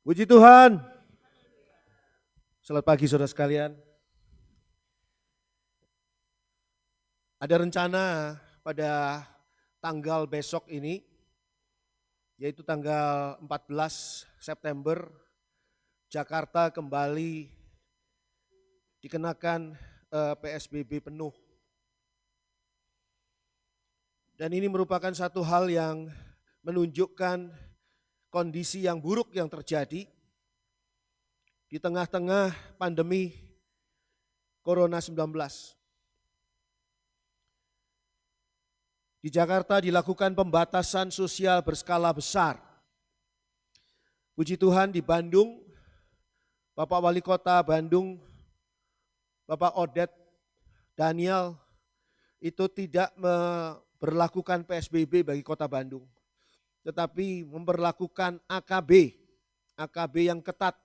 Puji Tuhan. Selamat pagi saudara sekalian. Ada rencana pada tanggal besok ini, yaitu tanggal 14 September, Jakarta kembali dikenakan PSBB penuh. Dan ini merupakan satu hal yang menunjukkan kondisi yang buruk yang terjadi di tengah-tengah pandemi Corona-19. Di Jakarta dilakukan pembatasan sosial berskala besar. Puji Tuhan di Bandung, Bapak Wali Kota Bandung, Bapak Odet Daniel itu tidak memberlakukan PSBB bagi Kota Bandung, tetapi memberlakukan AKB yang ketat,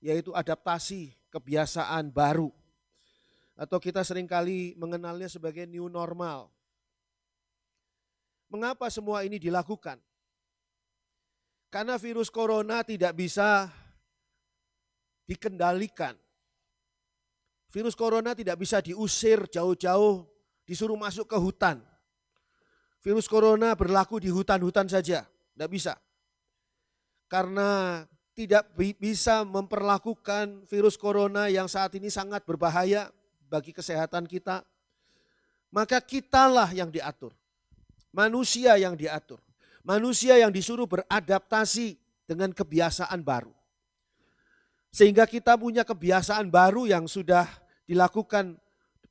yaitu adaptasi kebiasaan baru. Atau kita seringkali mengenalnya sebagai new normal. Mengapa semua ini dilakukan? Karena virus corona tidak bisa dikendalikan. Virus corona tidak bisa diusir jauh-jauh, disuruh masuk ke hutan. Virus corona berlaku di hutan-hutan saja, tidak bisa. Karena tidak bisa memperlakukan virus corona yang saat ini sangat berbahaya bagi kesehatan kita, maka kitalah yang diatur. Manusia yang diatur. Manusia yang disuruh beradaptasi dengan kebiasaan baru. Sehingga kita punya kebiasaan baru yang sudah dilakukan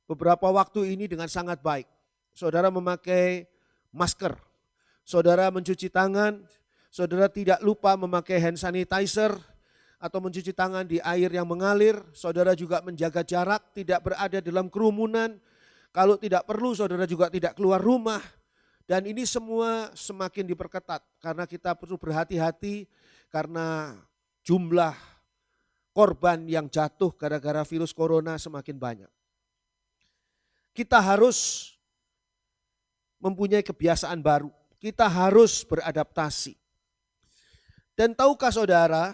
beberapa waktu ini dengan sangat baik. Saudara memakai masker, saudara mencuci tangan, saudara tidak lupa memakai hand sanitizer atau mencuci tangan di air yang mengalir, saudara juga menjaga jarak, tidak berada dalam kerumunan, kalau tidak perlu saudara juga tidak keluar rumah. Dan ini semua semakin diperketat karena kita perlu berhati-hati karena jumlah korban yang jatuh gara-gara virus corona semakin banyak. Kita harus mempunyai kebiasaan baru, kita harus beradaptasi. Dan tahukah saudara,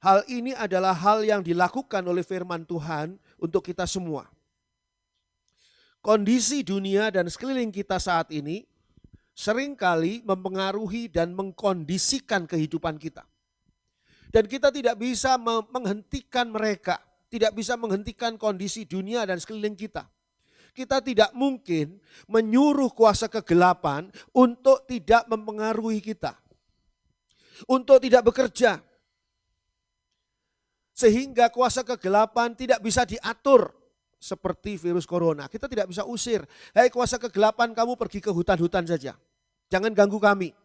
hal ini adalah hal yang dilakukan oleh firman Tuhan untuk kita semua. Kondisi dunia dan sekeliling kita saat ini seringkali mempengaruhi dan mengkondisikan kehidupan kita. Dan kita tidak bisa menghentikan mereka, tidak bisa menghentikan kondisi dunia dan sekeliling kita. Kita tidak mungkin menyuruh kuasa kegelapan untuk tidak mempengaruhi kita, untuk tidak bekerja. Sehingga kuasa kegelapan tidak bisa diatur seperti virus corona. Kita tidak bisa usir, hei kuasa kegelapan kamu pergi ke hutan-hutan saja, jangan ganggu kami.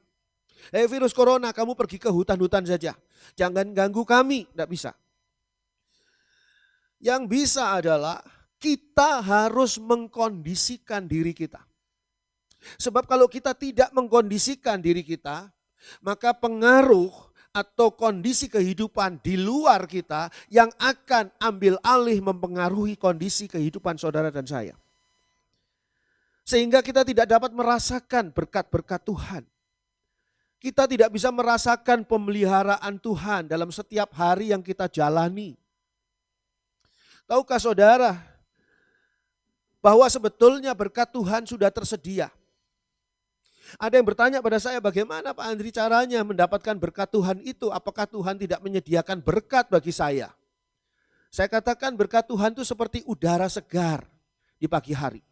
Hei virus corona kamu pergi ke hutan-hutan saja, jangan ganggu kami, tidak bisa. Yang bisa adalah kita harus mengkondisikan diri kita. Sebab kalau kita tidak mengkondisikan diri kita, maka pengaruh atau kondisi kehidupan di luar kita yang akan ambil alih mempengaruhi kondisi kehidupan saudara dan saya. Sehingga kita tidak dapat merasakan berkat-berkat Tuhan. Kita tidak bisa merasakan pemeliharaan Tuhan dalam setiap hari yang kita jalani. Tahukah saudara bahwa sebetulnya berkat Tuhan sudah tersedia? Ada yang bertanya pada saya, bagaimana Pak Andri caranya mendapatkan berkat Tuhan itu? Apakah Tuhan tidak menyediakan berkat bagi saya? Saya katakan berkat Tuhan itu seperti udara segar di pagi hari.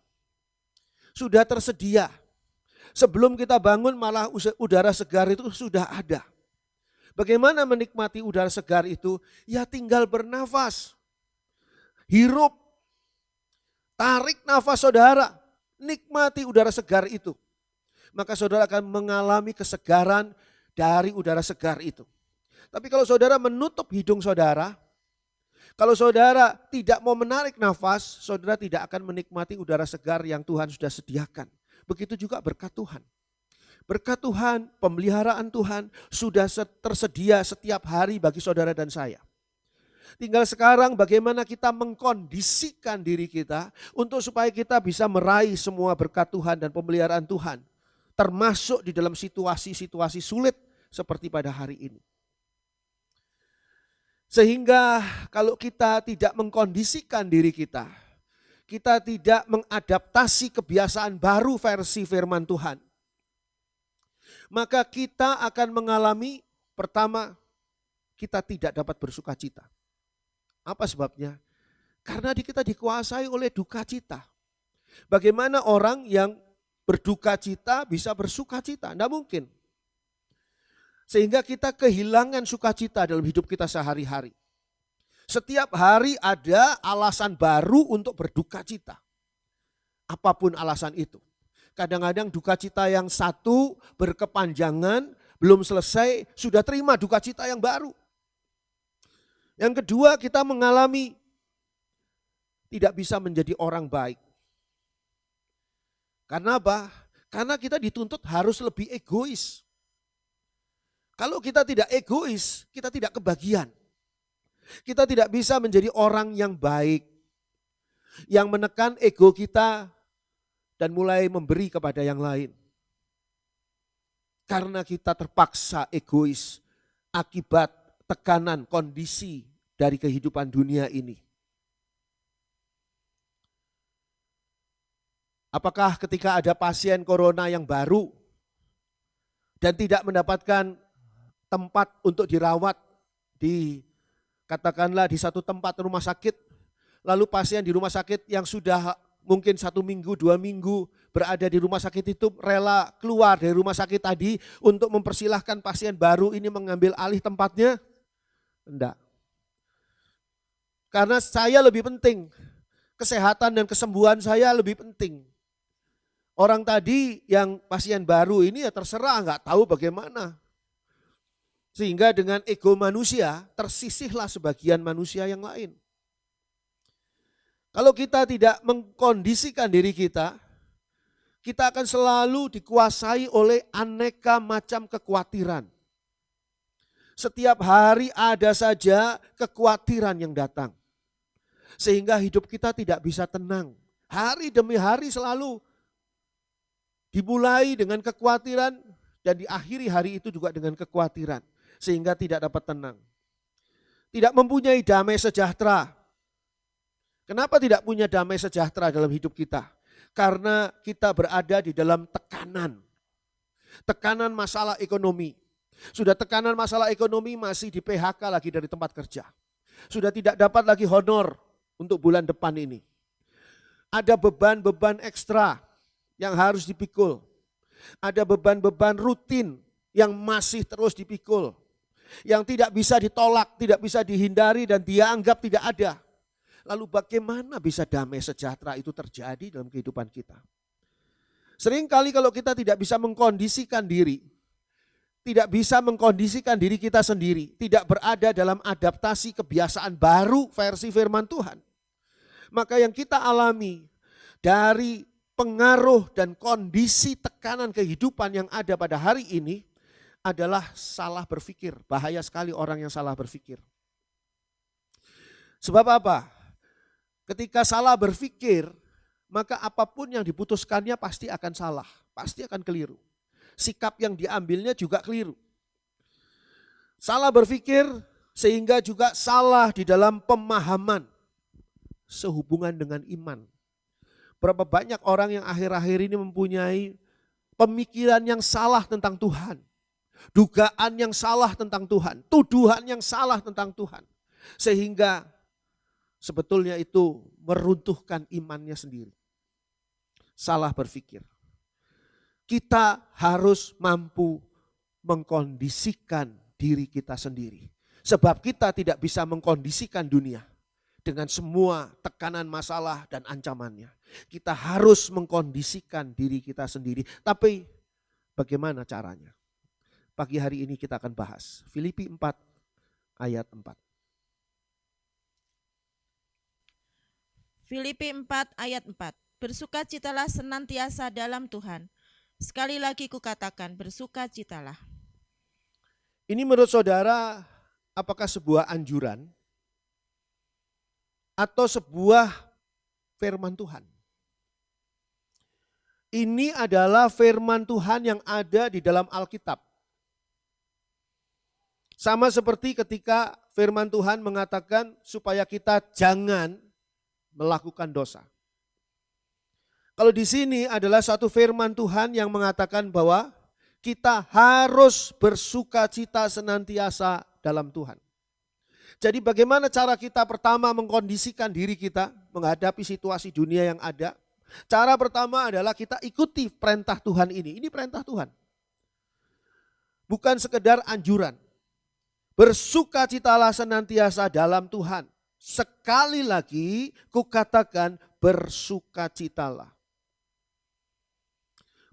Sudah tersedia. Sebelum kita bangun malah udara segar itu sudah ada. Bagaimana menikmati udara segar itu? Ya tinggal bernafas. Hirup. Tarik nafas saudara. Nikmati udara segar itu. Maka saudara akan mengalami kesegaran dari udara segar itu. Tapi kalau saudara menutup hidung saudara, kalau saudara tidak mau menarik nafas, saudara tidak akan menikmati udara segar yang Tuhan sudah sediakan. Begitu juga berkat Tuhan. Berkat Tuhan, pemeliharaan Tuhan sudah tersedia setiap hari bagi saudara dan saya. Tinggal sekarang bagaimana kita mengkondisikan diri kita untuk supaya kita bisa meraih semua berkat Tuhan dan pemeliharaan Tuhan. Termasuk di dalam situasi-situasi sulit seperti pada hari ini. Sehingga kalau kita tidak mengkondisikan diri kita tidak mengadaptasi kebiasaan baru versi firman Tuhan, maka kita akan mengalami, pertama, kita tidak dapat bersuka cita. Apa sebabnya? Karena kita dikuasai oleh duka cita. Bagaimana orang yang berduka cita bisa bersuka cita? Tidak mungkin. Sehingga kita kehilangan sukacita dalam hidup kita sehari-hari. Setiap hari ada alasan baru untuk berduka cita. Apapun alasan itu. Kadang-kadang duka cita yang satu berkepanjangan, belum selesai, sudah terima duka cita yang baru. Yang kedua, kita mengalami tidak bisa menjadi orang baik. Karena apa? Karena kita dituntut harus lebih egois. Kalau kita tidak egois, kita tidak kebagian. Kita tidak bisa menjadi orang yang baik, yang menekan ego kita dan mulai memberi kepada yang lain. Karena kita terpaksa egois akibat tekanan kondisi dari kehidupan dunia ini. Apakah ketika ada pasien corona yang baru dan tidak mendapatkan tempat untuk dirawat katakanlah di satu tempat rumah sakit, lalu pasien di rumah sakit yang sudah mungkin 1 minggu, 2 minggu berada di rumah sakit itu rela keluar dari rumah sakit tadi untuk mempersilahkan pasien baru ini mengambil alih tempatnya? Enggak. Karena saya lebih penting, kesehatan dan kesembuhan saya lebih penting. Orang tadi yang pasien baru ini ya terserah, nggak tahu bagaimana. Sehingga dengan ego manusia tersisihlah sebagian manusia yang lain. Kalau kita tidak mengkondisikan diri kita akan selalu dikuasai oleh aneka macam kekhawatiran. Setiap hari ada saja kekhawatiran yang datang. Sehingga hidup kita tidak bisa tenang. Hari demi hari selalu dimulai dengan kekhawatiran dan diakhiri hari itu juga dengan kekhawatiran. Sehingga tidak dapat tenang. Tidak mempunyai damai sejahtera. Kenapa tidak punya damai sejahtera dalam hidup kita? Karena kita berada di dalam tekanan. Tekanan masalah ekonomi. Sudah tekanan masalah ekonomi masih di PHK lagi dari tempat kerja. Sudah tidak dapat lagi honor untuk bulan depan ini. Ada beban-beban ekstra yang harus dipikul. Ada beban-beban rutin yang masih terus dipikul. Yang tidak bisa ditolak, tidak bisa dihindari dan dia anggap tidak ada. Lalu bagaimana bisa damai sejahtera itu terjadi dalam kehidupan kita? Seringkali kalau kita tidak bisa mengkondisikan diri, tidak bisa mengkondisikan diri kita sendiri, tidak berada dalam adaptasi kebiasaan baru versi firman Tuhan, maka yang kita alami dari pengaruh dan kondisi tekanan kehidupan yang ada pada hari ini adalah salah berpikir. Bahaya sekali orang yang salah berpikir. Sebab apa? Ketika salah berpikir, maka apapun yang diputuskannya pasti akan salah, pasti akan keliru. Sikap yang diambilnya juga keliru. Salah berpikir sehingga juga salah di dalam pemahaman sehubungan dengan iman. Berapa banyak orang yang akhir-akhir ini mempunyai pemikiran yang salah tentang Tuhan. Dugaan yang salah tentang Tuhan. Tuduhan yang salah tentang Tuhan. Sehingga sebetulnya itu meruntuhkan imannya sendiri. Salah berpikir. Kita harus mampu mengkondisikan diri kita sendiri. Sebab kita tidak bisa mengkondisikan dunia dengan semua tekanan masalah dan ancamannya. Kita harus mengkondisikan diri kita sendiri. Tapi bagaimana caranya? Pagi hari ini kita akan bahas. Filipi 4 ayat 4. Filipi 4 ayat 4. Bersukacitalah senantiasa dalam Tuhan. Sekali lagi kukatakan, bersukacitalah. Ini menurut saudara apakah sebuah anjuran atau sebuah firman Tuhan? Ini adalah firman Tuhan yang ada di dalam Alkitab. Sama seperti ketika firman Tuhan mengatakan supaya kita jangan melakukan dosa. Kalau di sini adalah satu firman Tuhan yang mengatakan bahwa kita harus bersukacita senantiasa dalam Tuhan. Jadi bagaimana cara kita pertama mengkondisikan diri kita menghadapi situasi dunia yang ada? Cara pertama adalah kita ikuti perintah Tuhan ini. Ini perintah Tuhan. Bukan sekedar anjuran. Bersukacitalah senantiasa dalam Tuhan. Sekali lagi kukatakan bersukacitalah.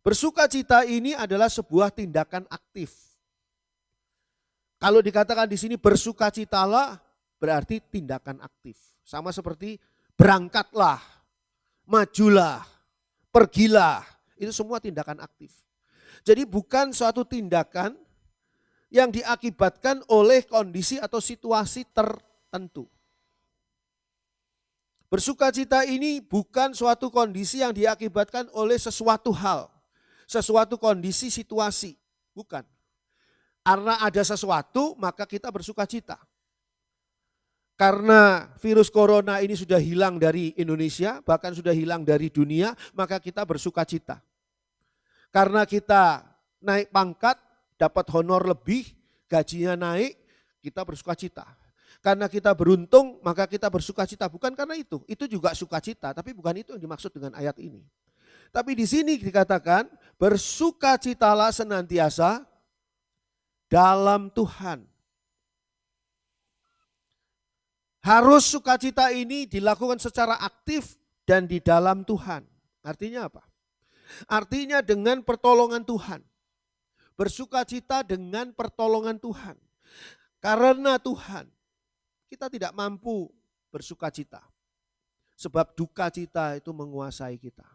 Bersukacita ini adalah sebuah tindakan aktif. Kalau dikatakan di sini bersukacitalah berarti tindakan aktif. Sama seperti berangkatlah, majulah, pergilah. Itu semua tindakan aktif. Jadi bukan suatu tindakan yang diakibatkan oleh kondisi atau situasi tertentu. Bersukacita ini bukan suatu kondisi yang diakibatkan oleh sesuatu hal. Sesuatu kondisi, situasi. Bukan. Karena ada sesuatu maka kita bersukacita. Karena virus corona ini sudah hilang dari Indonesia, bahkan sudah hilang dari dunia, maka kita bersukacita. Karena kita naik pangkat, dapat honor lebih, gajinya naik, kita bersukacita. Karena kita beruntung, maka kita bersukacita. Bukan karena itu juga sukacita, tapi bukan itu yang dimaksud dengan ayat ini. Tapi di sini dikatakan bersukacitalah senantiasa dalam Tuhan. Harus sukacita ini dilakukan secara aktif dan di dalam Tuhan. Artinya apa? Artinya dengan pertolongan Tuhan. Bersukacita dengan pertolongan Tuhan. Karena Tuhan, kita tidak mampu bersukacita. Sebab duka cita itu menguasai kita.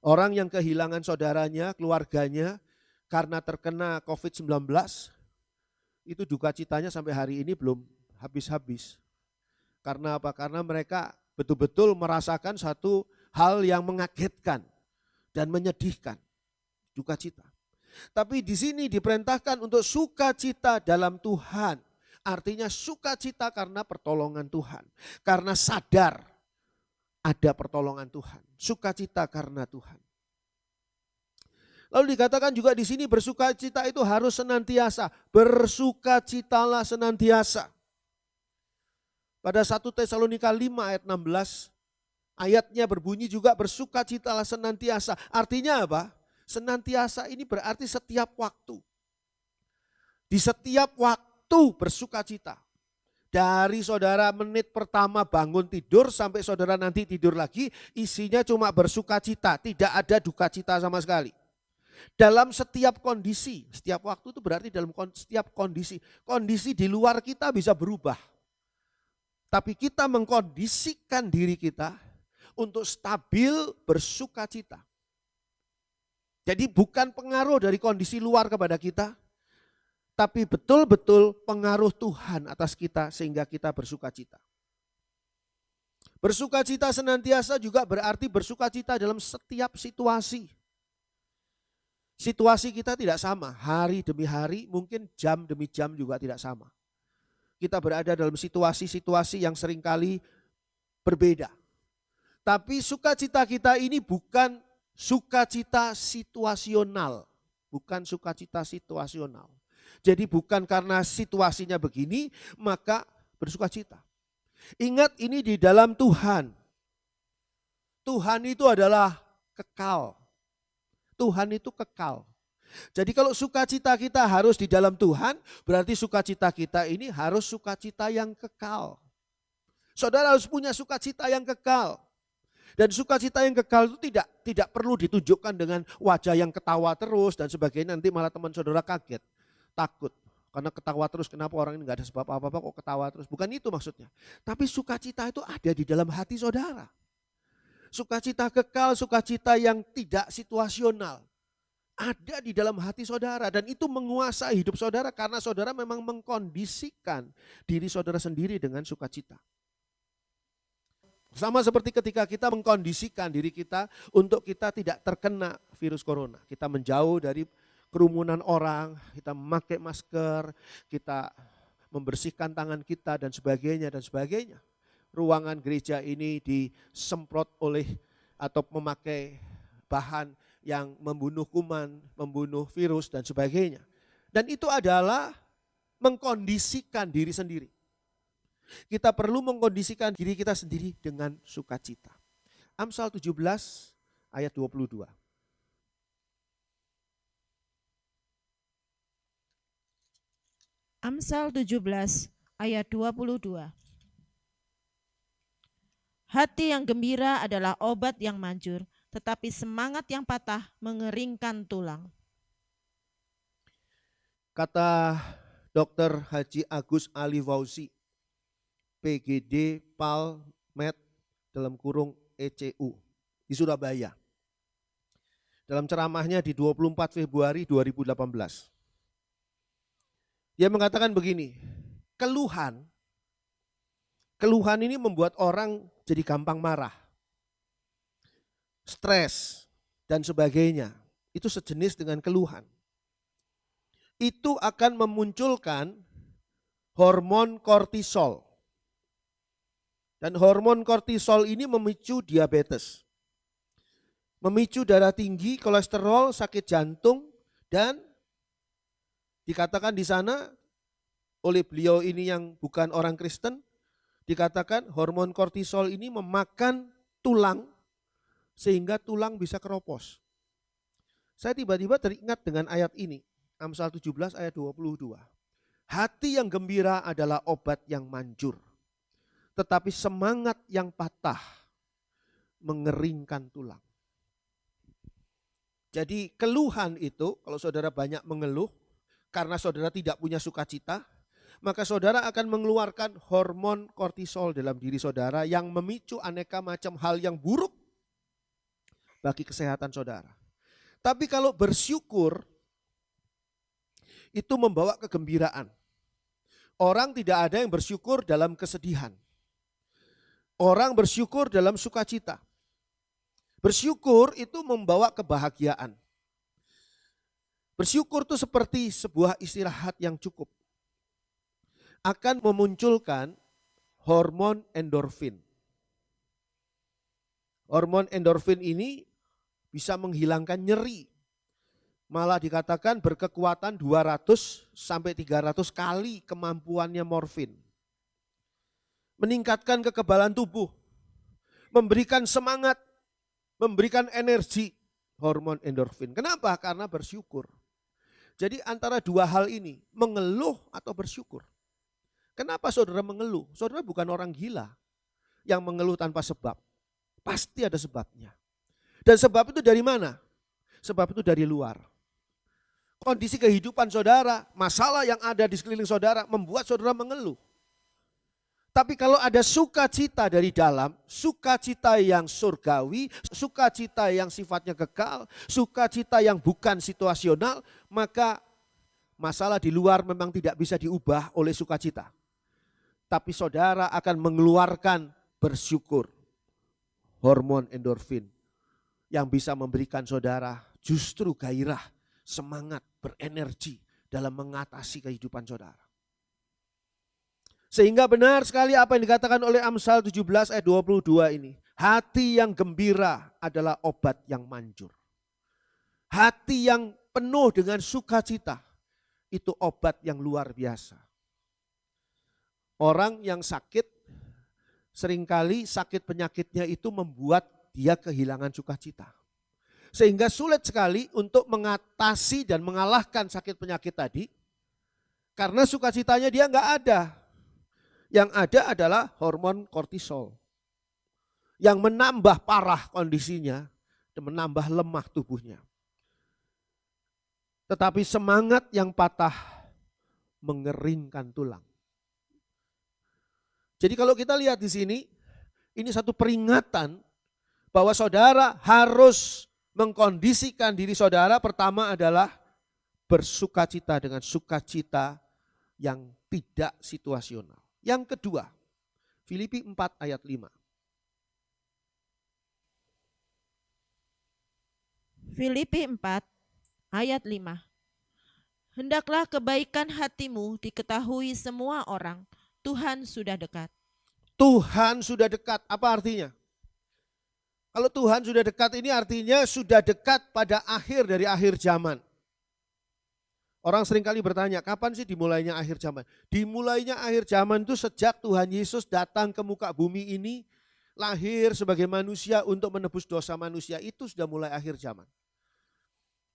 Orang yang kehilangan saudaranya, keluarganya karena terkena COVID-19, itu duka citanya sampai hari ini belum habis-habis. Karena apa? Karena mereka betul-betul merasakan satu hal yang mengagetkan dan menyedihkan, duka cita. Tapi di sini diperintahkan untuk sukacita dalam Tuhan. Artinya sukacita karena pertolongan Tuhan. Karena sadar ada pertolongan Tuhan. Sukacita karena Tuhan. Lalu dikatakan juga di sini bersukacita itu harus senantiasa. Bersukacitalah senantiasa. Pada 1 Tesalonika 5 ayat 16, ayatnya berbunyi juga bersukacitalah senantiasa. Artinya apa? Senantiasa ini berarti setiap waktu. Di setiap waktu bersukacita. Dari saudara menit pertama bangun tidur sampai saudara nanti tidur lagi, isinya cuma bersukacita, tidak ada duka cita sama sekali. Dalam setiap kondisi, setiap waktu itu berarti dalam setiap kondisi. Kondisi di luar kita bisa berubah. Tapi kita mengkondisikan diri kita untuk stabil bersukacita. Jadi bukan pengaruh dari kondisi luar kepada kita, tapi betul-betul pengaruh Tuhan atas kita sehingga kita bersukacita. Bersukacita senantiasa juga berarti bersukacita dalam setiap situasi. Situasi kita tidak sama, hari demi hari, mungkin jam demi jam juga tidak sama. Kita berada dalam situasi-situasi yang seringkali berbeda. Tapi sukacita kita ini bukan sukacita situasional, bukan sukacita situasional. Jadi bukan karena situasinya begini, maka bersukacita. Ingat ini di dalam Tuhan. Tuhan itu adalah kekal. Tuhan itu kekal. Jadi kalau sukacita kita harus di dalam Tuhan, berarti sukacita kita ini harus sukacita yang kekal. Saudara harus punya sukacita yang kekal. Dan sukacita yang kekal itu tidak perlu ditunjukkan dengan wajah yang ketawa terus dan sebagainya, nanti malah teman saudara kaget. Takut karena ketawa terus, kenapa orang ini gak ada sebab apa-apa kok ketawa terus. Bukan itu maksudnya. Tapi sukacita itu ada di dalam hati saudara. Sukacita kekal, sukacita yang tidak situasional. Ada di dalam hati saudara dan itu menguasai hidup saudara karena saudara memang mengkondisikan diri saudara sendiri dengan sukacita. Sama seperti ketika kita mengkondisikan diri kita untuk kita tidak terkena virus corona. Kita menjauh dari kerumunan orang, kita memakai masker, kita membersihkan tangan kita dan sebagainya dan sebagainya. Ruangan gereja ini disemprot oleh atau memakai bahan yang membunuh kuman, membunuh virus dan sebagainya. Dan itu adalah mengkondisikan diri sendiri. Kita perlu mengkondisikan diri kita sendiri dengan sukacita. Amsal 17 ayat 22. Amsal 17 ayat 22. Hati yang gembira adalah obat yang manjur, tetapi semangat yang patah mengeringkan tulang. Kata Dr. Haji Agus Ali Fauzi, PGD Palmed dalam kurung ECU di Surabaya. Dalam ceramahnya di 24 Februari 2018. Dia mengatakan begini, keluhan ini membuat orang jadi gampang marah, stres dan sebagainya. Itu sejenis dengan keluhan. Itu akan memunculkan hormon kortisol. Dan hormon kortisol ini memicu diabetes, memicu darah tinggi, kolesterol, sakit jantung, dan dikatakan di sana oleh beliau ini yang bukan orang Kristen, dikatakan hormon kortisol ini memakan tulang sehingga tulang bisa keropos. Saya tiba-tiba teringat dengan ayat ini, Amsal 17 ayat 22. Hati yang gembira adalah obat yang manjur, tetapi semangat yang patah mengeringkan tulang. Jadi keluhan itu, kalau saudara banyak mengeluh, karena saudara tidak punya sukacita, maka saudara akan mengeluarkan hormon kortisol dalam diri saudara yang memicu aneka macam hal yang buruk bagi kesehatan saudara. Tapi kalau bersyukur, itu membawa kegembiraan. Orang tidak ada yang bersyukur dalam kesedihan. Orang bersyukur dalam sukacita. Bersyukur itu membawa kebahagiaan. Bersyukur itu seperti sebuah istirahat yang cukup. Akan memunculkan hormon endorfin. Hormon endorfin ini bisa menghilangkan nyeri. Malah dikatakan berkekuatan 200 sampai 300 kali kemampuannya morfin. Meningkatkan kekebalan tubuh, memberikan semangat, memberikan energi, hormon endorfin. Kenapa? Karena bersyukur. Jadi antara dua hal ini, mengeluh atau bersyukur. Kenapa saudara mengeluh? Saudara bukan orang gila yang mengeluh tanpa sebab. Pasti ada sebabnya. Dan sebab itu dari mana? Sebab itu dari luar. Kondisi kehidupan saudara, masalah yang ada di sekeliling saudara membuat saudara mengeluh. Tapi kalau ada sukacita dari dalam, sukacita yang surgawi, sukacita yang sifatnya kekal, sukacita yang bukan situasional, maka masalah di luar memang tidak bisa diubah oleh sukacita. Tapi saudara akan mengeluarkan bersyukur, hormon endorfin yang bisa memberikan saudara justru gairah, semangat, berenergi dalam mengatasi kehidupan saudara. Sehingga benar sekali apa yang dikatakan oleh Amsal 17 ayat 22 ini. Hati yang gembira adalah obat yang manjur. Hati yang penuh dengan sukacita itu obat yang luar biasa. Orang yang sakit, seringkali sakit penyakitnya itu membuat dia kehilangan sukacita. Sehingga sulit sekali untuk mengatasi dan mengalahkan sakit penyakit tadi. Karena sukacitanya dia enggak ada. Yang ada adalah hormon kortisol. Yang menambah parah kondisinya dan menambah lemah tubuhnya. Tetapi semangat yang patah mengeringkan tulang. Jadi kalau kita lihat di sini, ini satu peringatan bahwa saudara harus mengkondisikan diri saudara. Pertama adalah bersukacita dengan sukacita yang tidak situasional. Yang kedua, Filipi 4 ayat 5. Filipi 4 ayat 5. Hendaklah kebaikan hatimu diketahui semua orang. Tuhan sudah dekat. Tuhan sudah dekat, apa artinya? Kalau Tuhan sudah dekat ini artinya sudah dekat pada akhir dari akhir zaman. Orang seringkali bertanya, kapan sih dimulainya akhir zaman? Dimulainya akhir zaman itu sejak Tuhan Yesus datang ke muka bumi ini, lahir sebagai manusia untuk menebus dosa manusia, itu sudah mulai akhir zaman.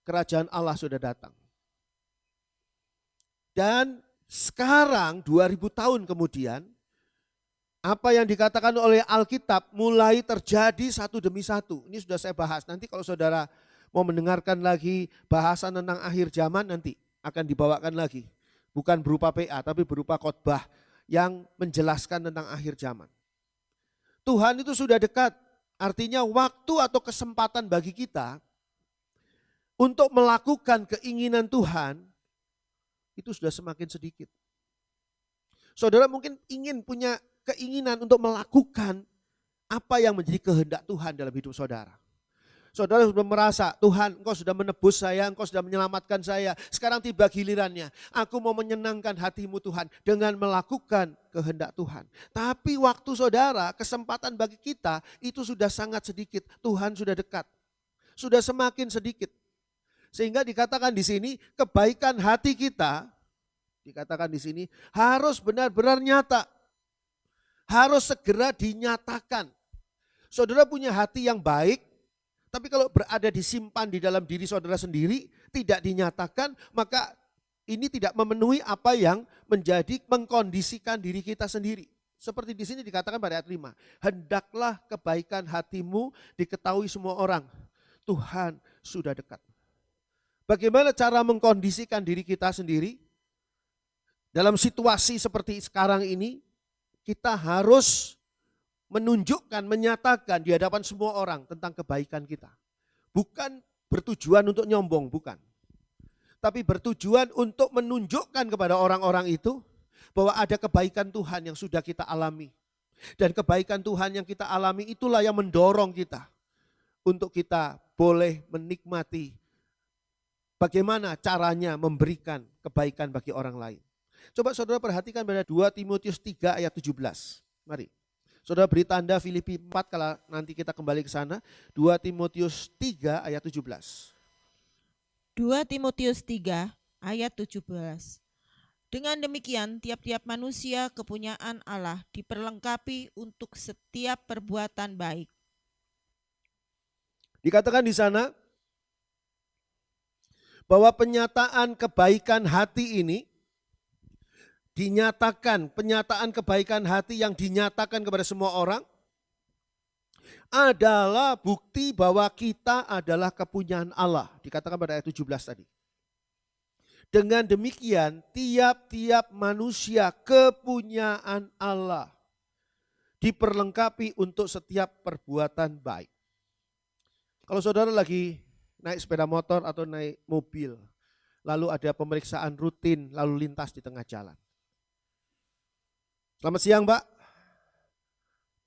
Kerajaan Allah sudah datang. Dan sekarang 2000 tahun kemudian, apa yang dikatakan oleh Alkitab mulai terjadi satu demi satu. Ini sudah saya bahas, nanti kalau saudara mau mendengarkan lagi bahasan tentang akhir zaman nanti akan dibawakan lagi. Bukan berupa PA tapi berupa khotbah yang menjelaskan tentang akhir zaman. Tuhan itu sudah dekat, artinya waktu atau kesempatan bagi kita untuk melakukan keinginan Tuhan itu sudah semakin sedikit. Saudara mungkin ingin punya keinginan untuk melakukan apa yang menjadi kehendak Tuhan dalam hidup saudara. Saudara sudah merasa, Tuhan engkau sudah menebus saya, engkau sudah menyelamatkan saya. Sekarang tiba gilirannya, aku mau menyenangkan hatimu Tuhan dengan melakukan kehendak Tuhan. Tapi waktu saudara, kesempatan bagi kita itu sudah sangat sedikit. Tuhan sudah dekat, sudah semakin sedikit. Sehingga dikatakan di sini kebaikan hati kita, dikatakan di sini harus benar-benar nyata. Harus segera dinyatakan. Saudara punya hati yang baik, tapi kalau berada disimpan di dalam diri saudara sendiri, tidak dinyatakan, maka ini tidak memenuhi apa yang menjadi mengkondisikan diri kita sendiri. Seperti di sini dikatakan pada ayat 5, hendaklah kebaikan hatimu diketahui semua orang. Tuhan sudah dekat. Bagaimana cara mengkondisikan diri kita sendiri? Dalam situasi seperti sekarang ini, kita harus menunjukkan, menyatakan di hadapan semua orang tentang kebaikan kita. Bukan bertujuan untuk nyombong, bukan. Tapi bertujuan untuk menunjukkan kepada orang-orang itu bahwa ada kebaikan Tuhan yang sudah kita alami. Dan kebaikan Tuhan yang kita alami itulah yang mendorong kita untuk kita boleh menikmati bagaimana caranya memberikan kebaikan bagi orang lain. Coba saudara perhatikan pada 2 Timotius 3 ayat 17. Mari. Saudara beri tanda Filipi 4 kalau nanti kita kembali ke sana. 2 Timotius 3 ayat 17. 2 Timotius 3 ayat 17. Dengan demikian tiap-tiap manusia kepunyaan Allah diperlengkapi untuk setiap perbuatan baik. Dikatakan di sana bahwa penyataan kebaikan hati ini dinyatakan, penyataan kebaikan hati yang dinyatakan kepada semua orang adalah bukti bahwa kita adalah kepunyaan Allah. Dikatakan pada ayat 17 tadi. Dengan demikian tiap-tiap manusia kepunyaan Allah diperlengkapi untuk setiap perbuatan baik. Kalau saudara lagi naik sepeda motor atau naik mobil, lalu ada pemeriksaan rutin lalu lintas di tengah jalan. Selamat siang Mbak.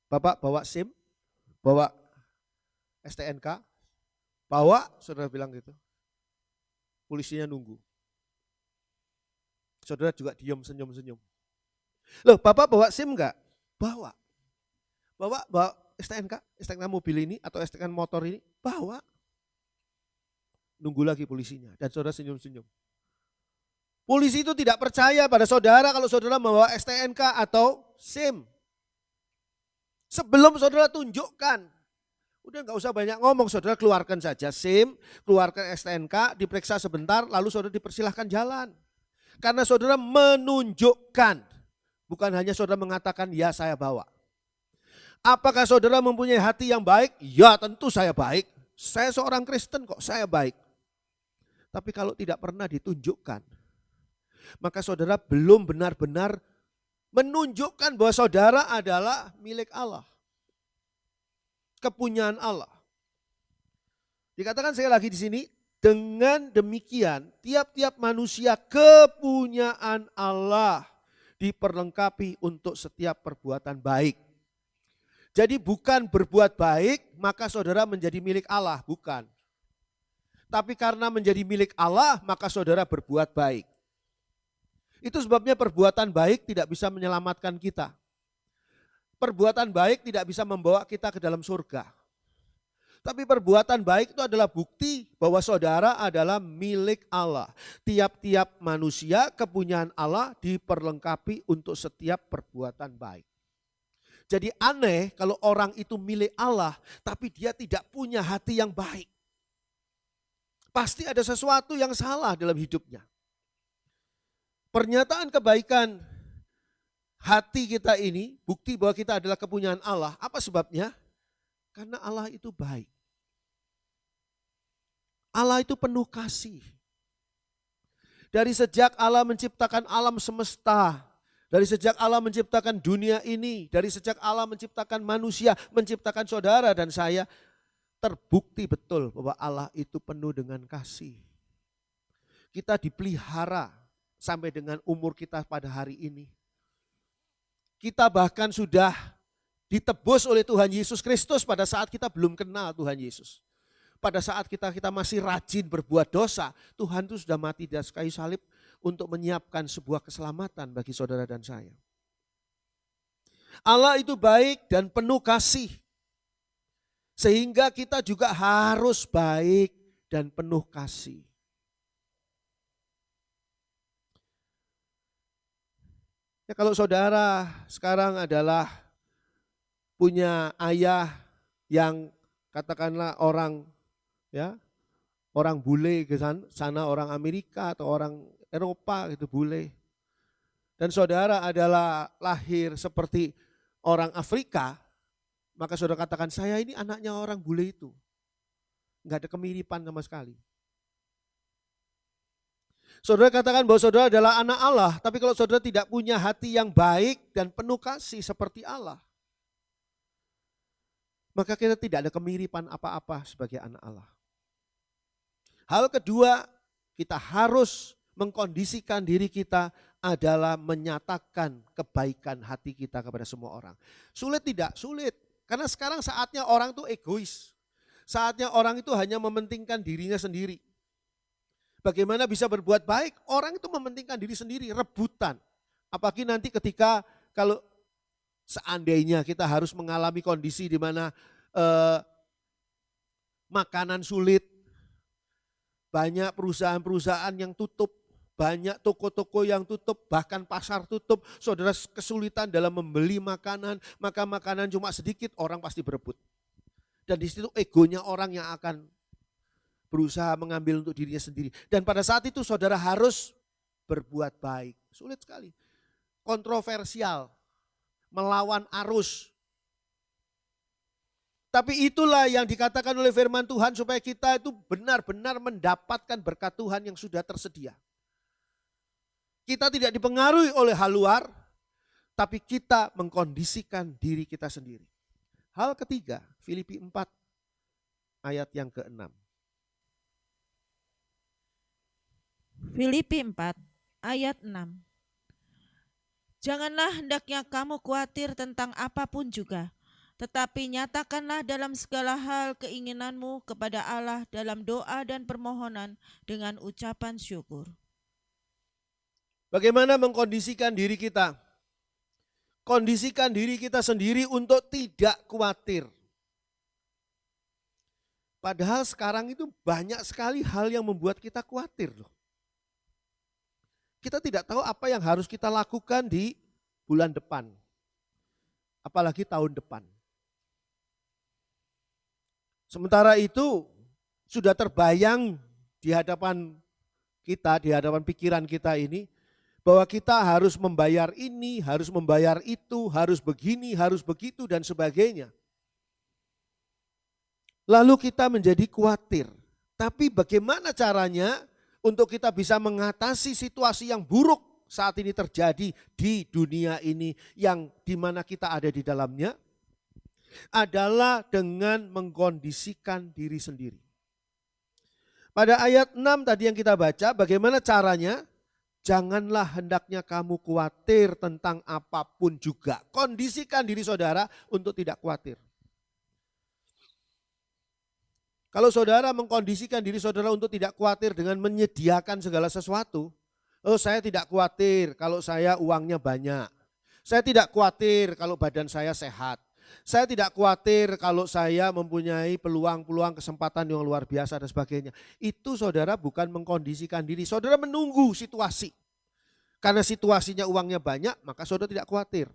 Bapak bawa SIM, bawa STNK, bawa, saudara bilang gitu. Polisinya nunggu. Saudara juga diam senyum-senyum. Loh Bapak bawa SIM enggak? Bawa. Bawa STNK mobil ini atau STNK motor ini? Bawa. Nunggu lagi polisinya dan saudara senyum-senyum. Polisi itu tidak percaya pada saudara kalau saudara membawa STNK atau SIM. Sebelum saudara tunjukkan, udah nggak usah banyak ngomong, saudara keluarkan saja SIM, keluarkan STNK, diperiksa sebentar, lalu saudara dipersilahkan jalan. Karena saudara menunjukkan, bukan hanya saudara mengatakan ya saya bawa. Apakah saudara mempunyai hati yang baik? Ya tentu saya baik, saya seorang Kristen kok, saya baik. Tapi kalau tidak pernah ditunjukkan, maka saudara belum benar-benar menunjukkan bahwa saudara adalah milik Allah. Kepunyaan Allah. Dikatakan sekali lagi di sini, dengan demikian tiap-tiap manusia kepunyaan Allah diperlengkapi untuk setiap perbuatan baik. Jadi bukan berbuat baik maka saudara menjadi milik Allah, bukan. Tapi karena menjadi milik Allah, maka saudara berbuat baik. Itu sebabnya perbuatan baik tidak bisa menyelamatkan kita. Perbuatan baik tidak bisa membawa kita ke dalam surga. Tapi perbuatan baik itu adalah bukti bahwa saudara adalah milik Allah. Tiap-tiap manusia kepunyaan Allah diperlengkapi untuk setiap perbuatan baik. Jadi aneh kalau orang itu milik Allah tapi dia tidak punya hati yang baik. Pasti ada sesuatu yang salah dalam hidupnya. Pernyataan kebaikan hati kita ini bukti bahwa kita adalah kepunyaan Allah. Apa sebabnya? Karena Allah itu baik. Allah itu penuh kasih. Dari sejak Allah menciptakan alam semesta, dari sejak Allah menciptakan dunia ini, dari sejak Allah menciptakan manusia, menciptakan saudara dan saya, terbukti betul bahwa Allah itu penuh dengan kasih. Kita dipelihara sampai dengan umur kita pada hari ini. Kita bahkan sudah ditebus oleh Tuhan Yesus Kristus pada saat kita belum kenal Tuhan Yesus. Pada saat kita masih rajin berbuat dosa, Tuhan itu sudah mati di atas kayu salib untuk menyiapkan sebuah keselamatan bagi saudara dan saya. Allah itu baik dan penuh kasih. Sehingga kita juga harus baik dan penuh kasih. Ya, kalau saudara sekarang adalah punya ayah yang katakanlah orang bule ke sana, orang Amerika atau orang Eropa gitu bule. Dan saudara adalah lahir seperti orang Afrika, maka saudara katakan saya ini anaknya orang bule itu. Enggak ada kemiripan sama sekali. Saudara katakan bahwa saudara adalah anak Allah, tapi kalau saudara tidak punya hati yang baik dan penuh kasih seperti Allah, maka kita tidak ada kemiripan apa-apa sebagai anak Allah. Hal kedua, kita harus mengkondisikan diri kita adalah menyatakan kebaikan hati kita kepada semua orang. Sulit tidak? Sulit. Karena sekarang saatnya orang itu egois. Saatnya orang itu hanya mementingkan dirinya sendiri. Bagaimana bisa berbuat baik? Orang itu mementingkan diri sendiri, rebutan. Apalagi nanti ketika kalau seandainya kita harus mengalami kondisi di mana makanan sulit, banyak perusahaan-perusahaan yang tutup, banyak toko-toko yang tutup, bahkan pasar tutup, saudara kesulitan dalam membeli makanan, maka makanan cuma sedikit, orang pasti berebut. Dan di situ egonya orang yang akan berusaha mengambil untuk dirinya sendiri. Dan pada saat itu saudara harus berbuat baik. Sulit sekali. Kontroversial. Melawan arus. Tapi itulah yang dikatakan oleh firman Tuhan supaya kita itu benar-benar mendapatkan berkat Tuhan yang sudah tersedia. Kita tidak dipengaruhi oleh hal luar, tapi kita mengkondisikan diri kita sendiri. Hal ketiga, Filipi 4 ayat yang ke-6. Filipi 4 ayat 6. Janganlah hendaknya kamu khawatir tentang apapun juga, tetapi nyatakanlah dalam segala hal keinginanmu kepada Allah dalam doa dan permohonan dengan ucapan syukur. Bagaimana mengkondisikan diri kita? Kondisikan diri kita sendiri untuk tidak khawatir. Padahal sekarang itu banyak sekali hal yang membuat kita khawatir loh. Kita tidak tahu apa yang harus kita lakukan di bulan depan. Apalagi tahun depan. Sementara itu sudah terbayang di hadapan kita, di hadapan pikiran kita ini, bahwa kita harus membayar ini, harus membayar itu, harus begini, harus begitu dan sebagainya. Lalu kita menjadi khawatir. Tapi bagaimana caranya untuk kita bisa mengatasi situasi yang buruk saat ini terjadi di dunia ini yang dimana kita ada di dalamnya? Adalah dengan mengkondisikan diri sendiri. Pada ayat 6 tadi yang kita baca, bagaimana caranya? Janganlah hendaknya kamu khawatir tentang apapun juga. Kondisikan diri saudara untuk tidak khawatir. Kalau saudara mengkondisikan diri saudara untuk tidak khawatir dengan menyediakan segala sesuatu, oh saya tidak khawatir kalau saya uangnya banyak. Saya tidak khawatir kalau badan saya sehat. Saya tidak khawatir kalau saya mempunyai peluang-peluang kesempatan yang luar biasa dan sebagainya. Itu saudara bukan mengkondisikan diri, saudara menunggu situasi. Karena situasinya uangnya banyak, maka saudara tidak khawatir.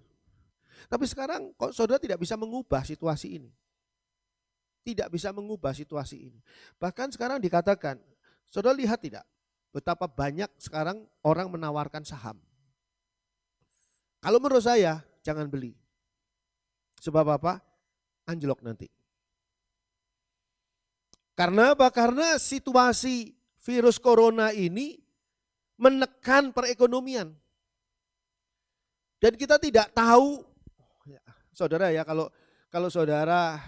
Tapi sekarang kok saudara tidak bisa mengubah situasi ini. Tidak bisa mengubah situasi ini. Bahkan sekarang dikatakan, saudara lihat tidak betapa banyak sekarang orang menawarkan saham. Kalau menurut saya jangan beli. Sebab apa? Anjlok nanti. Karena apa? Karena situasi virus corona ini menekan perekonomian. Dan kita tidak tahu, saudara ya, kalau saudara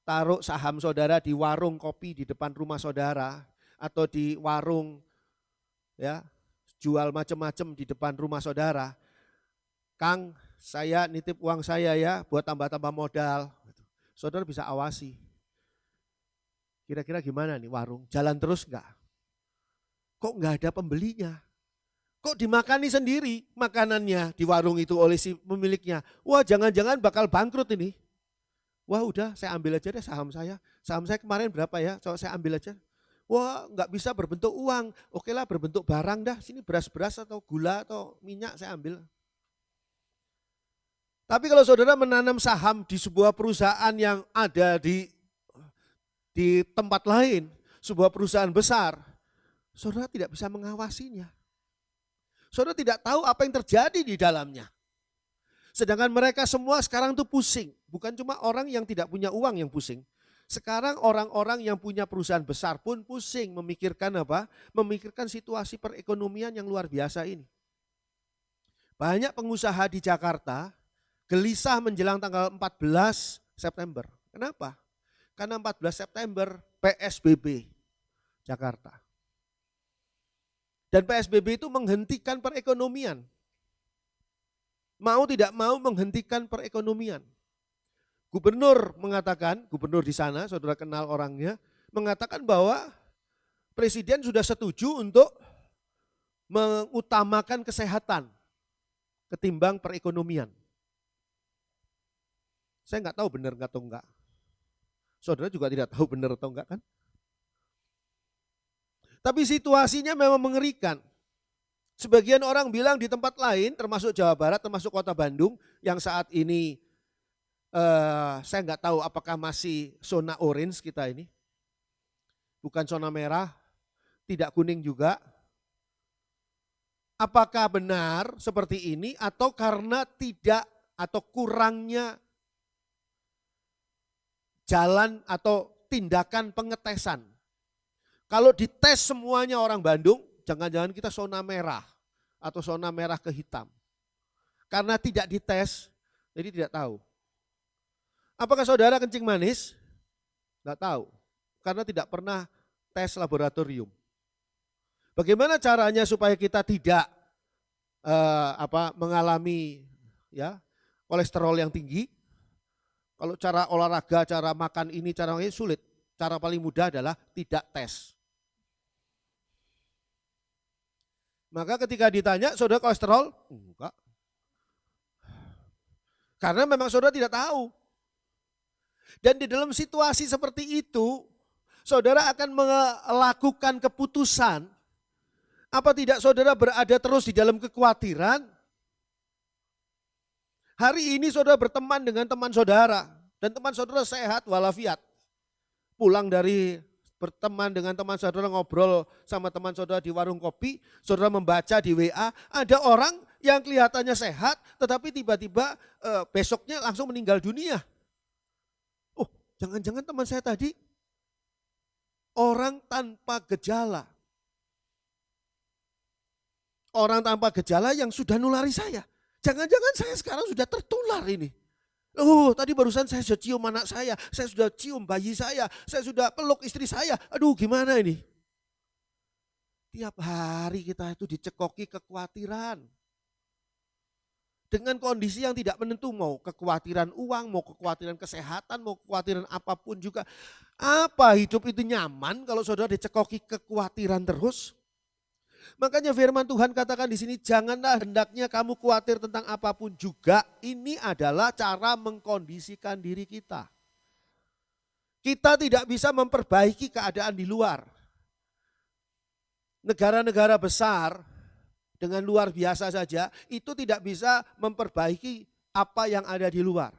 taruh saham saudara di warung kopi di depan rumah saudara atau di warung ya jual macam-macam di depan rumah saudara, Kang, saya nitip uang saya ya buat tambah-tambah modal. Saudara bisa awasi. Kira-kira gimana nih warung? Jalan terus enggak? Kok enggak ada pembelinya? Kok dimakani sendiri makanannya di warung itu oleh si pemiliknya? Wah, jangan-jangan bakal bangkrut ini. Wah udah saya ambil aja deh saham saya. Saham saya kemarin berapa ya? Coba saya ambil aja. Wah nggak bisa berbentuk uang. Oke lah berbentuk barang dah. Sini beras-beras atau gula atau minyak saya ambil. Tapi kalau saudara menanam saham di sebuah perusahaan yang ada di tempat lain, sebuah perusahaan besar, saudara tidak bisa mengawasinya. Saudara tidak tahu apa yang terjadi di dalamnya. Sedangkan mereka semua sekarang tuh pusing. Bukan cuma orang yang tidak punya uang yang pusing. Sekarang orang-orang yang punya perusahaan besar pun pusing memikirkan apa? Memikirkan situasi perekonomian yang luar biasa ini. Banyak pengusaha di Jakarta gelisah menjelang tanggal 14 September. Kenapa? Karena 14 September PSBB Jakarta. Dan PSBB itu menghentikan perekonomian. Mau tidak mau menghentikan perekonomian. Gubernur mengatakan, gubernur di sana, saudara kenal orangnya, mengatakan bahwa presiden sudah setuju untuk mengutamakan kesehatan ketimbang perekonomian. Saya nggak tahu benar atau enggak. Saudara juga tidak tahu benar atau enggak kan? Tapi situasinya memang mengerikan. Sebagian orang bilang di tempat lain, termasuk Jawa Barat, termasuk kota Bandung, yang saat ini saya nggak tahu apakah masih zona orange kita ini. Bukan zona merah, tidak kuning juga. Apakah benar seperti ini atau karena tidak atau kurangnya jalan atau tindakan pengetesan. Kalau dites semuanya orang Bandung, jangan-jangan kita zona merah atau zona merah ke hitam. Karena tidak dites, jadi tidak tahu. Apakah saudara kencing manis? Enggak tahu, karena tidak pernah tes laboratorium. Bagaimana caranya supaya kita tidak mengalami ya kolesterol yang tinggi? Kalau cara olahraga, cara makan ini, cara ini sulit. Cara paling mudah adalah tidak tes. Maka ketika ditanya, saudara kolesterol? Enggak. Karena memang saudara tidak tahu. Dan di dalam situasi seperti itu, saudara akan melakukan keputusan. Apa tidak saudara berada terus di dalam kekhawatiran? Hari ini saudara berteman dengan teman saudara. Dan teman saudara sehat walafiat. Pulang dari berteman dengan teman saudara, ngobrol sama teman saudara di warung kopi, saudara membaca di WA, ada orang yang kelihatannya sehat, tetapi tiba-tiba besoknya langsung meninggal dunia. Oh, jangan-jangan teman saya tadi orang tanpa gejala. Orang tanpa gejala yang sudah nulari saya. Jangan-jangan saya sekarang sudah tertular ini. Oh, tadi barusan saya sudah cium anak saya sudah cium bayi saya sudah peluk istri saya. Aduh, gimana ini? Tiap hari kita itu dicekoki kekhawatiran. dengan kondisi yang tidak menentu, mau kekhawatiran uang, mau kekhawatiran kesehatan, mau kekhawatiran apapun juga. Apa hidup itu nyaman kalau saudara dicekoki kekhawatiran terus? Makanya firman Tuhan katakan di sini, janganlah hendaknya kamu khawatir tentang apapun juga. Ini adalah cara mengkondisikan diri kita. Kita tidak bisa memperbaiki keadaan di luar. Negara-negara besar dengan luar biasa saja itu tidak bisa memperbaiki apa yang ada di luar.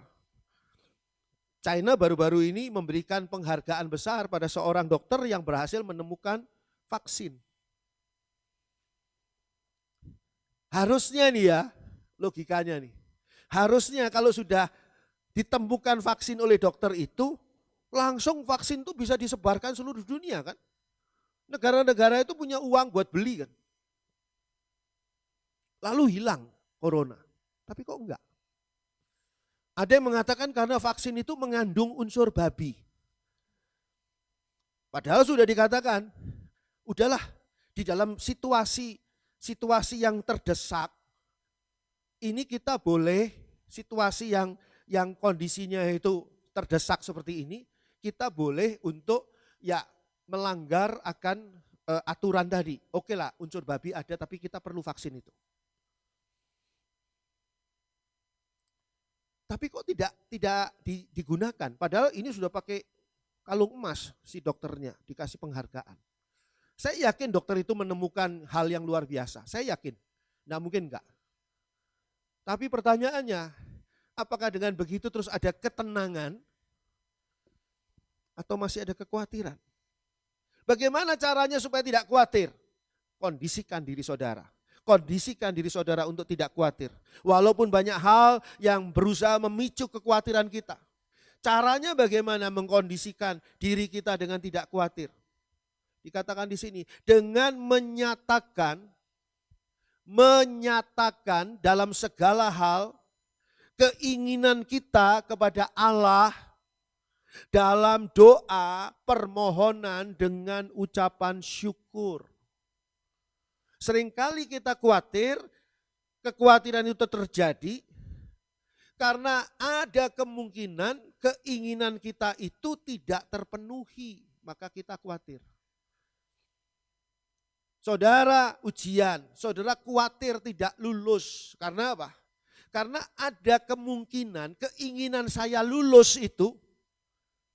China baru-baru ini memberikan penghargaan besar pada seorang dokter yang berhasil menemukan vaksin. Harusnya nih ya, logikanya nih. Harusnya kalau sudah ditemukan vaksin oleh dokter itu, langsung vaksin itu bisa disebarkan seluruh dunia kan. Negara-negara itu punya uang buat beli kan. Lalu hilang corona. Tapi kok enggak? Ada yang mengatakan karena vaksin itu mengandung unsur babi. Padahal sudah dikatakan, udahlah di dalam situasi yang terdesak, ini kita boleh situasi yang kondisinya itu terdesak seperti ini, kita boleh untuk ya melanggar akan aturan tadi. Oke lah, unsur babi ada tapi kita perlu vaksin itu. Tapi kok tidak digunakan? Padahal ini sudah pakai kalung emas si dokternya, dikasih penghargaan. Saya yakin dokter itu menemukan hal yang luar biasa. Saya yakin, nggak mungkin enggak. Tapi pertanyaannya, apakah dengan begitu terus ada ketenangan atau masih ada kekhawatiran? Bagaimana caranya supaya tidak khawatir? Kondisikan diri saudara. Kondisikan diri saudara untuk tidak khawatir. Walaupun banyak hal yang berusaha memicu kekhawatiran kita. Caranya bagaimana mengkondisikan diri kita dengan tidak khawatir? Dikatakan di sini, dengan menyatakan dalam segala hal keinginan kita kepada Allah dalam doa, permohonan dengan ucapan syukur. Seringkali kita khawatir, kekhawatiran itu terjadi karena ada kemungkinan keinginan kita itu tidak terpenuhi, maka kita khawatir. Saudara ujian, saudara khawatir tidak lulus, karena apa? Karena ada kemungkinan keinginan saya lulus itu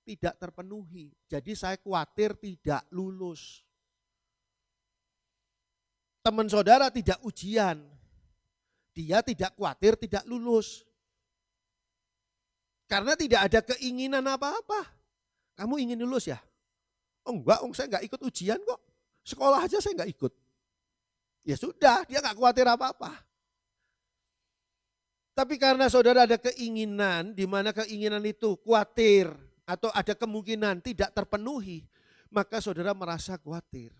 tidak terpenuhi, jadi saya khawatir tidak lulus. Teman saudara tidak ujian, dia tidak khawatir tidak lulus. Karena tidak ada keinginan apa-apa. Kamu ingin lulus ya? Oh enggak, saya enggak ikut ujian kok. Sekolah aja saya enggak ikut. Ya sudah, dia enggak khawatir apa-apa. Tapi karena saudara ada keinginan, di mana keinginan itu khawatir atau ada kemungkinan tidak terpenuhi, maka saudara merasa khawatir.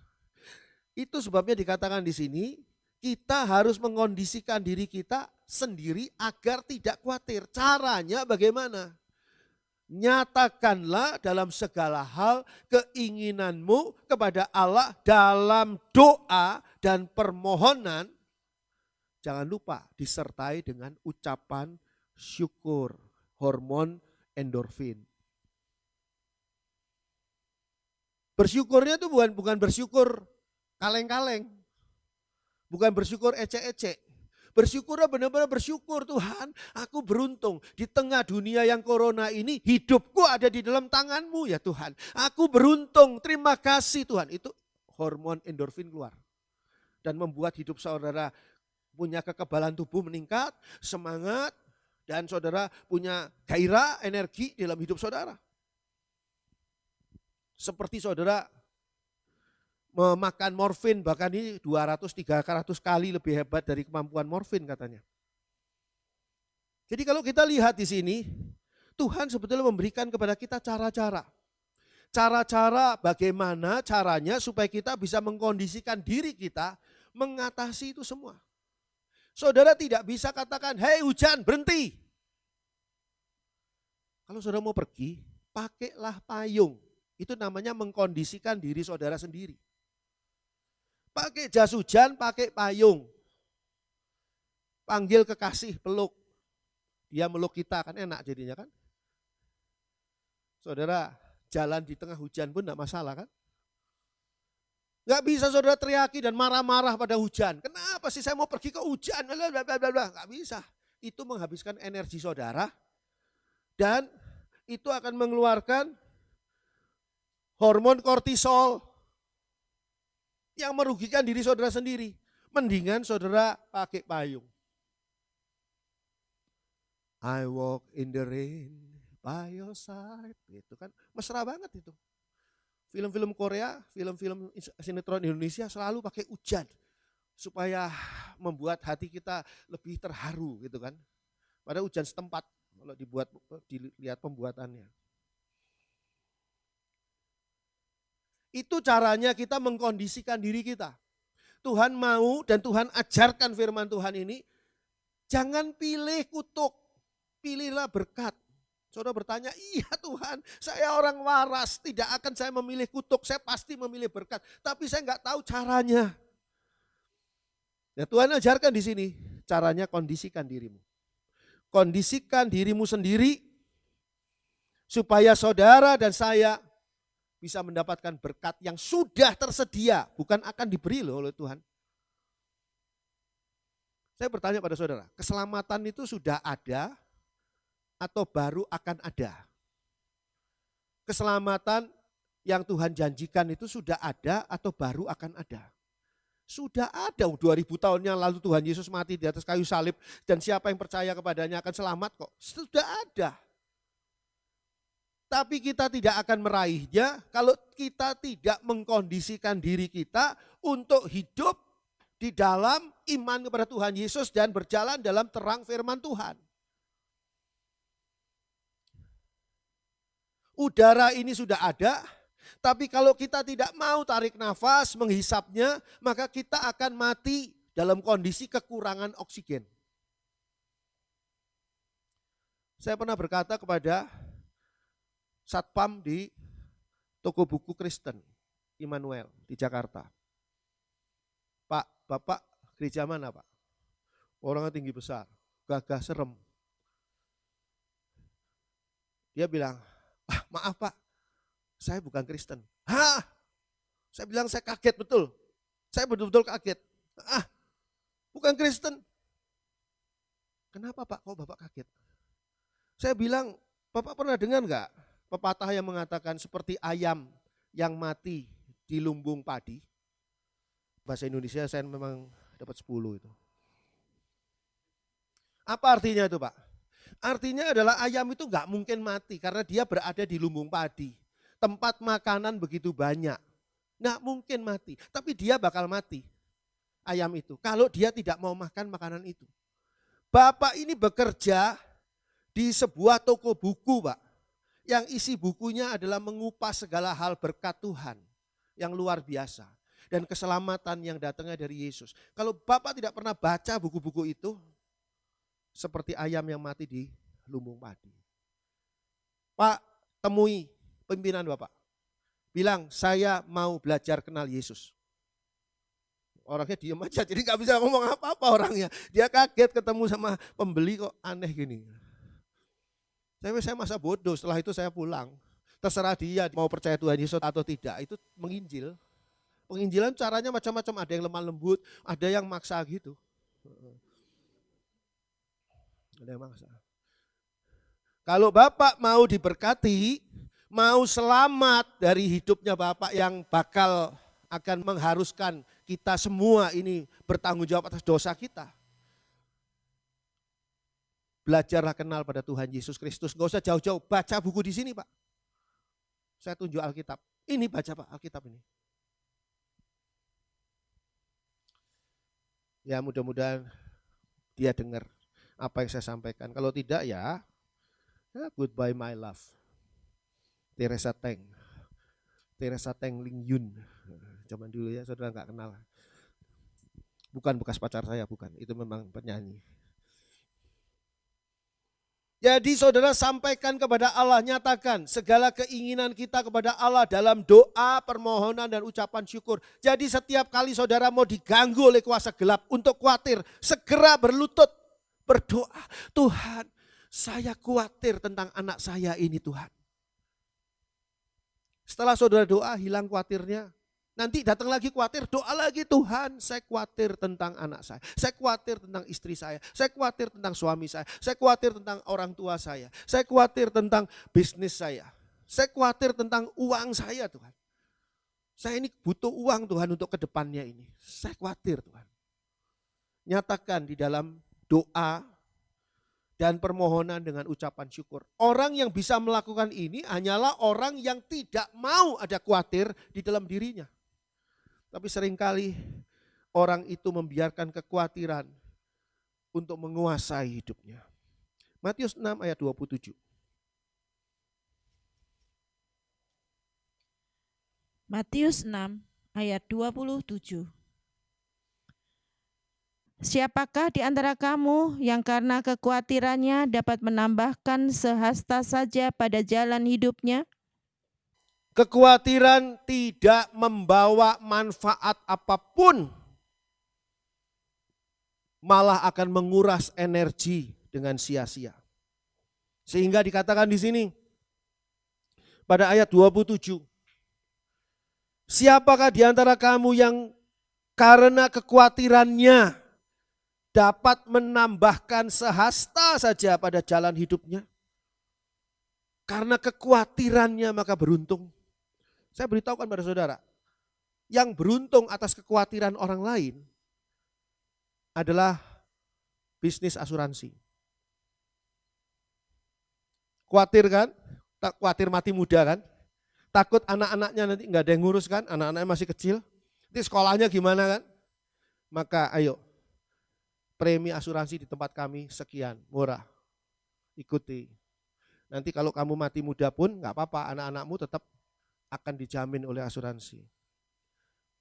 Itu sebabnya dikatakan di sini, kita harus mengkondisikan diri kita sendiri agar tidak khawatir. Caranya bagaimana? Nyatakanlah dalam segala hal keinginanmu kepada Allah dalam doa dan permohonan. Jangan lupa disertai dengan ucapan syukur, hormon endorfin. Bersyukurnya itu bukan bersyukur kaleng-kaleng, bukan bersyukur ecek-ecek. Bersyukurnya benar-benar bersyukur, Tuhan aku beruntung di tengah dunia yang corona ini hidupku ada di dalam tangan-Mu ya Tuhan. Aku beruntung, terima kasih Tuhan. Itu hormon endorfin keluar dan membuat hidup saudara punya kekebalan tubuh meningkat, semangat, dan saudara punya gairah, energi dalam hidup saudara. Seperti saudara memakan morfin, bahkan ini 200-300 kali lebih hebat dari kemampuan morfin katanya. Jadi kalau kita lihat di sini, Tuhan sebetulnya memberikan kepada kita cara-cara. Cara-cara bagaimana caranya supaya kita bisa mengkondisikan diri kita mengatasi itu semua. Saudara tidak bisa katakan, hei hujan berhenti. Kalau saudara mau pergi, pakailah payung. Itu namanya mengkondisikan diri saudara sendiri. Pakai jas hujan, pakai payung. Panggil kekasih, peluk. Dia meluk kita, kan enak jadinya kan. Saudara, jalan di tengah hujan pun enggak masalah kan. Enggak bisa saudara teriaki dan marah-marah pada hujan. Kenapa sih saya mau pergi ke hujan? Enggak bisa. Itu menghabiskan energi saudara dan itu akan mengeluarkan hormon kortisol yang merugikan diri saudara sendiri. Mendingan saudara pakai payung. I walk in the rain by your side. Itu kan mesra banget itu. Film-film Korea, film-film sinetron Indonesia selalu pakai hujan supaya membuat hati kita lebih terharu gitu kan. Pada hujan setempat kalau dilihat pembuatannya. Itu caranya kita mengkondisikan diri kita. Tuhan mau dan Tuhan ajarkan firman Tuhan ini, jangan pilih kutuk, pilihlah berkat. Saudara bertanya, iya Tuhan, saya orang waras, tidak akan saya memilih kutuk, saya pasti memilih berkat. Tapi saya nggak tahu caranya. Ya, Tuhan ajarkan di sini, caranya kondisikan dirimu. Kondisikan dirimu sendiri, supaya saudara dan saya bisa mendapatkan berkat yang sudah tersedia, bukan akan diberi loh oleh Tuhan. Saya bertanya pada saudara, keselamatan itu sudah ada atau baru akan ada? Keselamatan yang Tuhan janjikan itu sudah ada atau baru akan ada? Sudah ada, 2000 tahun yang lalu Tuhan Yesus mati di atas kayu salib dan siapa yang percaya kepadanya akan selamat kok. Sudah ada. Tapi kita tidak akan meraihnya kalau kita tidak mengkondisikan diri kita untuk hidup di dalam iman kepada Tuhan Yesus dan berjalan dalam terang firman Tuhan. Udara ini sudah ada, tapi kalau kita tidak mau tarik nafas, menghisapnya, maka kita akan mati dalam kondisi kekurangan oksigen. Saya pernah berkata kepada satpam di toko buku Kristen, Immanuel di Jakarta. Pak, Bapak gereja mana Pak? Orangnya tinggi besar, gagah serem. Dia bilang, maaf Pak, saya bukan Kristen. Hah? Saya bilang saya kaget betul. Saya betul-betul kaget. Bukan Kristen. Kenapa Pak, kok Bapak kaget? Saya bilang, Bapak pernah dengar enggak pepatah yang mengatakan seperti ayam yang mati di lumbung padi? Bahasa Indonesia saya memang dapat 10 itu. Apa artinya itu Pak? Artinya adalah ayam itu enggak mungkin mati karena dia berada di lumbung padi. Tempat makanan begitu banyak. Enggak mungkin mati, tapi dia bakal mati. Ayam itu, kalau dia tidak mau makan makanan itu. Bapak ini bekerja di sebuah toko buku Pak. Yang isi bukunya adalah mengupas segala hal berkat Tuhan yang luar biasa. Dan keselamatan yang datangnya dari Yesus. Kalau Bapak tidak pernah baca buku-buku itu, seperti ayam yang mati di lumbung padi. Pak, temui pimpinan Bapak. Bilang, saya mau belajar kenal Yesus. Orangnya diem aja, jadi gak bisa ngomong apa-apa orangnya. Dia kaget ketemu sama pembeli kok aneh gini. Saya masa bodoh, setelah itu saya pulang. Terserah dia mau percaya Tuhan Yesus atau tidak, itu menginjil. Penginjilan caranya macam-macam, ada yang lemah lembut, ada yang maksa gitu. Ada yang maksa. Kalau Bapak mau diberkati, mau selamat dari hidupnya Bapak yang bakal akan mengharuskan kita semua ini bertanggung jawab atas dosa kita. Belajarlah kenal pada Tuhan Yesus Kristus. Gak usah jauh-jauh, baca buku di sini Pak. Saya tunjuk Alkitab. Ini baca Pak, Alkitab ini. Ya mudah-mudahan dia dengar apa yang saya sampaikan. Kalau tidak ya goodbye my love. Teresa Teng. Teresa Teng Ling Yun. Zaman dulu ya, saudara gak kenal. Bukan bekas pacar saya, bukan. Itu memang penyanyi. Jadi saudara sampaikan kepada Allah, nyatakan segala keinginan kita kepada Allah dalam doa, permohonan dan ucapan syukur. Jadi setiap kali saudara mau diganggu oleh kuasa gelap untuk khawatir, segera berlutut, berdoa. Tuhan, saya khawatir tentang anak saya ini Tuhan. Setelah saudara doa, hilang khawatirnya. Nanti datang lagi khawatir, doa lagi, Tuhan saya khawatir tentang anak saya khawatir tentang istri saya khawatir tentang suami saya khawatir tentang orang tua saya khawatir tentang bisnis saya khawatir tentang uang saya Tuhan. Saya ini butuh uang Tuhan untuk kedepannya ini, saya khawatir Tuhan. Nyatakan di dalam doa dan permohonan dengan ucapan syukur. Orang yang bisa melakukan ini hanyalah orang yang tidak mau ada khawatir di dalam dirinya. Tapi seringkali orang itu membiarkan kekhawatiran untuk menguasai hidupnya. Matius 6 ayat 27. Matius 6 ayat 27. Siapakah di antara kamu yang karena kekhawatirannya dapat menambahkan sehasta saja pada jalan hidupnya? Kekhawatiran tidak membawa manfaat apapun, malah akan menguras energi dengan sia-sia. Sehingga dikatakan di sini pada ayat 27, siapakah di antara kamu yang karena kekhawatirannya dapat menambahkan sehasta saja pada jalan hidupnya? Karena kekhawatirannya maka beruntung. Saya beritahukan pada saudara, yang beruntung atas kekhawatiran orang lain adalah bisnis asuransi. Khawatir kan? Tak khawatir mati muda kan? Takut anak-anaknya nanti enggak ada yang ngurus kan? Anak-anaknya masih kecil. Nanti sekolahnya gimana kan? Maka ayo, premi asuransi di tempat kami sekian, murah. Ikuti. Nanti kalau kamu mati muda pun enggak apa-apa, anak-anakmu tetap akan dijamin oleh asuransi.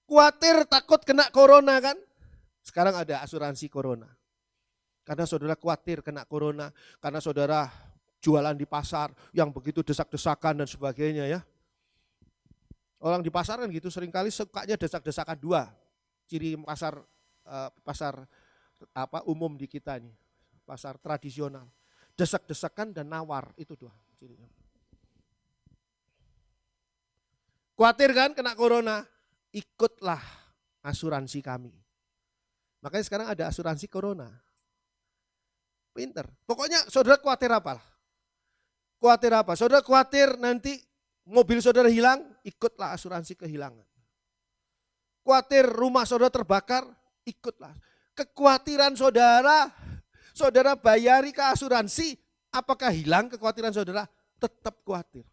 Khawatir takut kena corona kan? Sekarang ada asuransi corona. Karena saudara khawatir kena corona, karena saudara jualan di pasar yang begitu desak-desakan dan sebagainya ya. Orang di pasar kan gitu seringkali sukanya desak-desakan dua. Ciri pasar umum di kita nih, pasar tradisional. Desak-desakan dan nawar, itu dua cirinya. Khawatir kan kena corona, ikutlah asuransi kami. Makanya sekarang ada asuransi corona. Pinter. Pokoknya saudara khawatir apa? Khawatir apa? Saudara khawatir nanti mobil saudara hilang, ikutlah asuransi kehilangan. Khawatir rumah saudara terbakar, ikutlah. Kekhawatiran saudara, saudara bayari ke asuransi, apakah hilang kekhawatiran saudara? Tetap khawatir.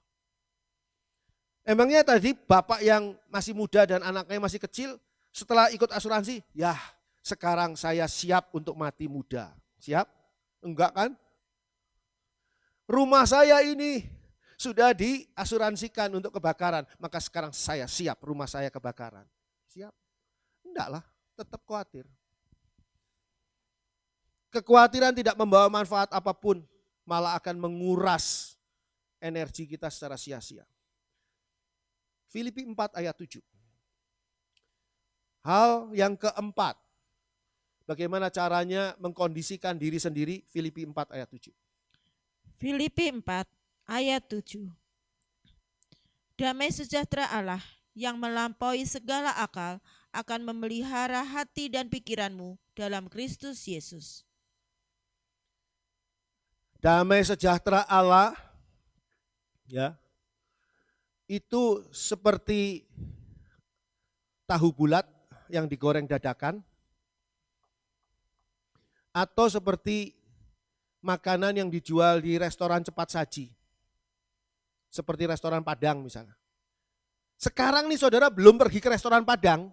Emangnya tadi bapak yang masih muda dan anaknya masih kecil, setelah ikut asuransi, ya sekarang saya siap untuk mati muda. Siap? Enggak kan? Rumah saya ini sudah diasuransikan untuk kebakaran, maka sekarang saya siap rumah saya kebakaran. Siap? Enggak lah, tetap khawatir. Kekhawatiran tidak membawa manfaat apapun, malah akan menguras energi kita secara sia-sia. Filipi 4 ayat 7. Hal yang keempat, bagaimana caranya mengkondisikan diri sendiri, Filipi 4 ayat 7. Filipi 4 ayat 7. Damai sejahtera Allah yang melampaui segala akal akan memelihara hati dan pikiranmu dalam Kristus Yesus. Damai sejahtera Allah ya, itu seperti tahu bulat yang digoreng dadakan, atau seperti makanan yang dijual di restoran cepat saji, seperti restoran Padang misalnya. Sekarang nih saudara belum pergi ke restoran Padang,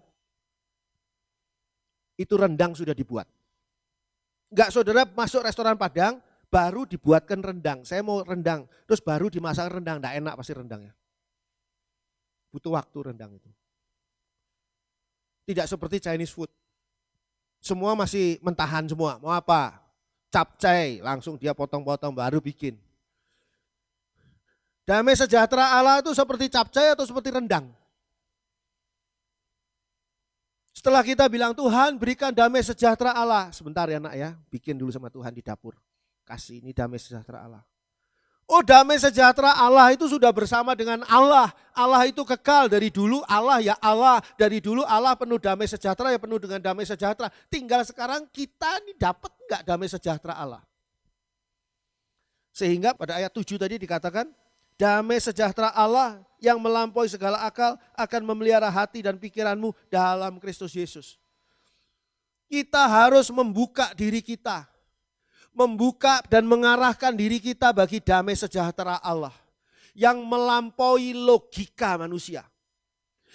itu rendang sudah dibuat. Enggak, saudara masuk restoran Padang, baru dibuatkan rendang. Saya mau rendang, terus baru dimasak rendang, enggak enak pasti rendangnya. Butuh waktu rendang itu. Tidak seperti Chinese food. Semua masih mentahan semua, mau apa? capcay, langsung dia potong-potong baru bikin. Damai sejahtera Allah itu seperti capcay atau seperti rendang? Setelah kita bilang Tuhan berikan damai sejahtera Allah. Sebentar ya nak ya, bikin dulu sama Tuhan di dapur. Kasih ini damai sejahtera Allah. Oh damai sejahtera Allah itu sudah bersama dengan Allah. Allah itu kekal dari dulu, Allah ya Allah. Dari dulu Allah penuh damai sejahtera, ya penuh dengan damai sejahtera. Tinggal sekarang kita ini dapat enggak damai sejahtera Allah? Sehingga pada ayat 7 tadi dikatakan, damai sejahtera Allah yang melampaui segala akal akan memelihara hati dan pikiranmu dalam Kristus Yesus. Kita harus membuka diri kita. Membuka dan mengarahkan diri kita bagi damai sejahtera Allah. Yang melampaui logika manusia.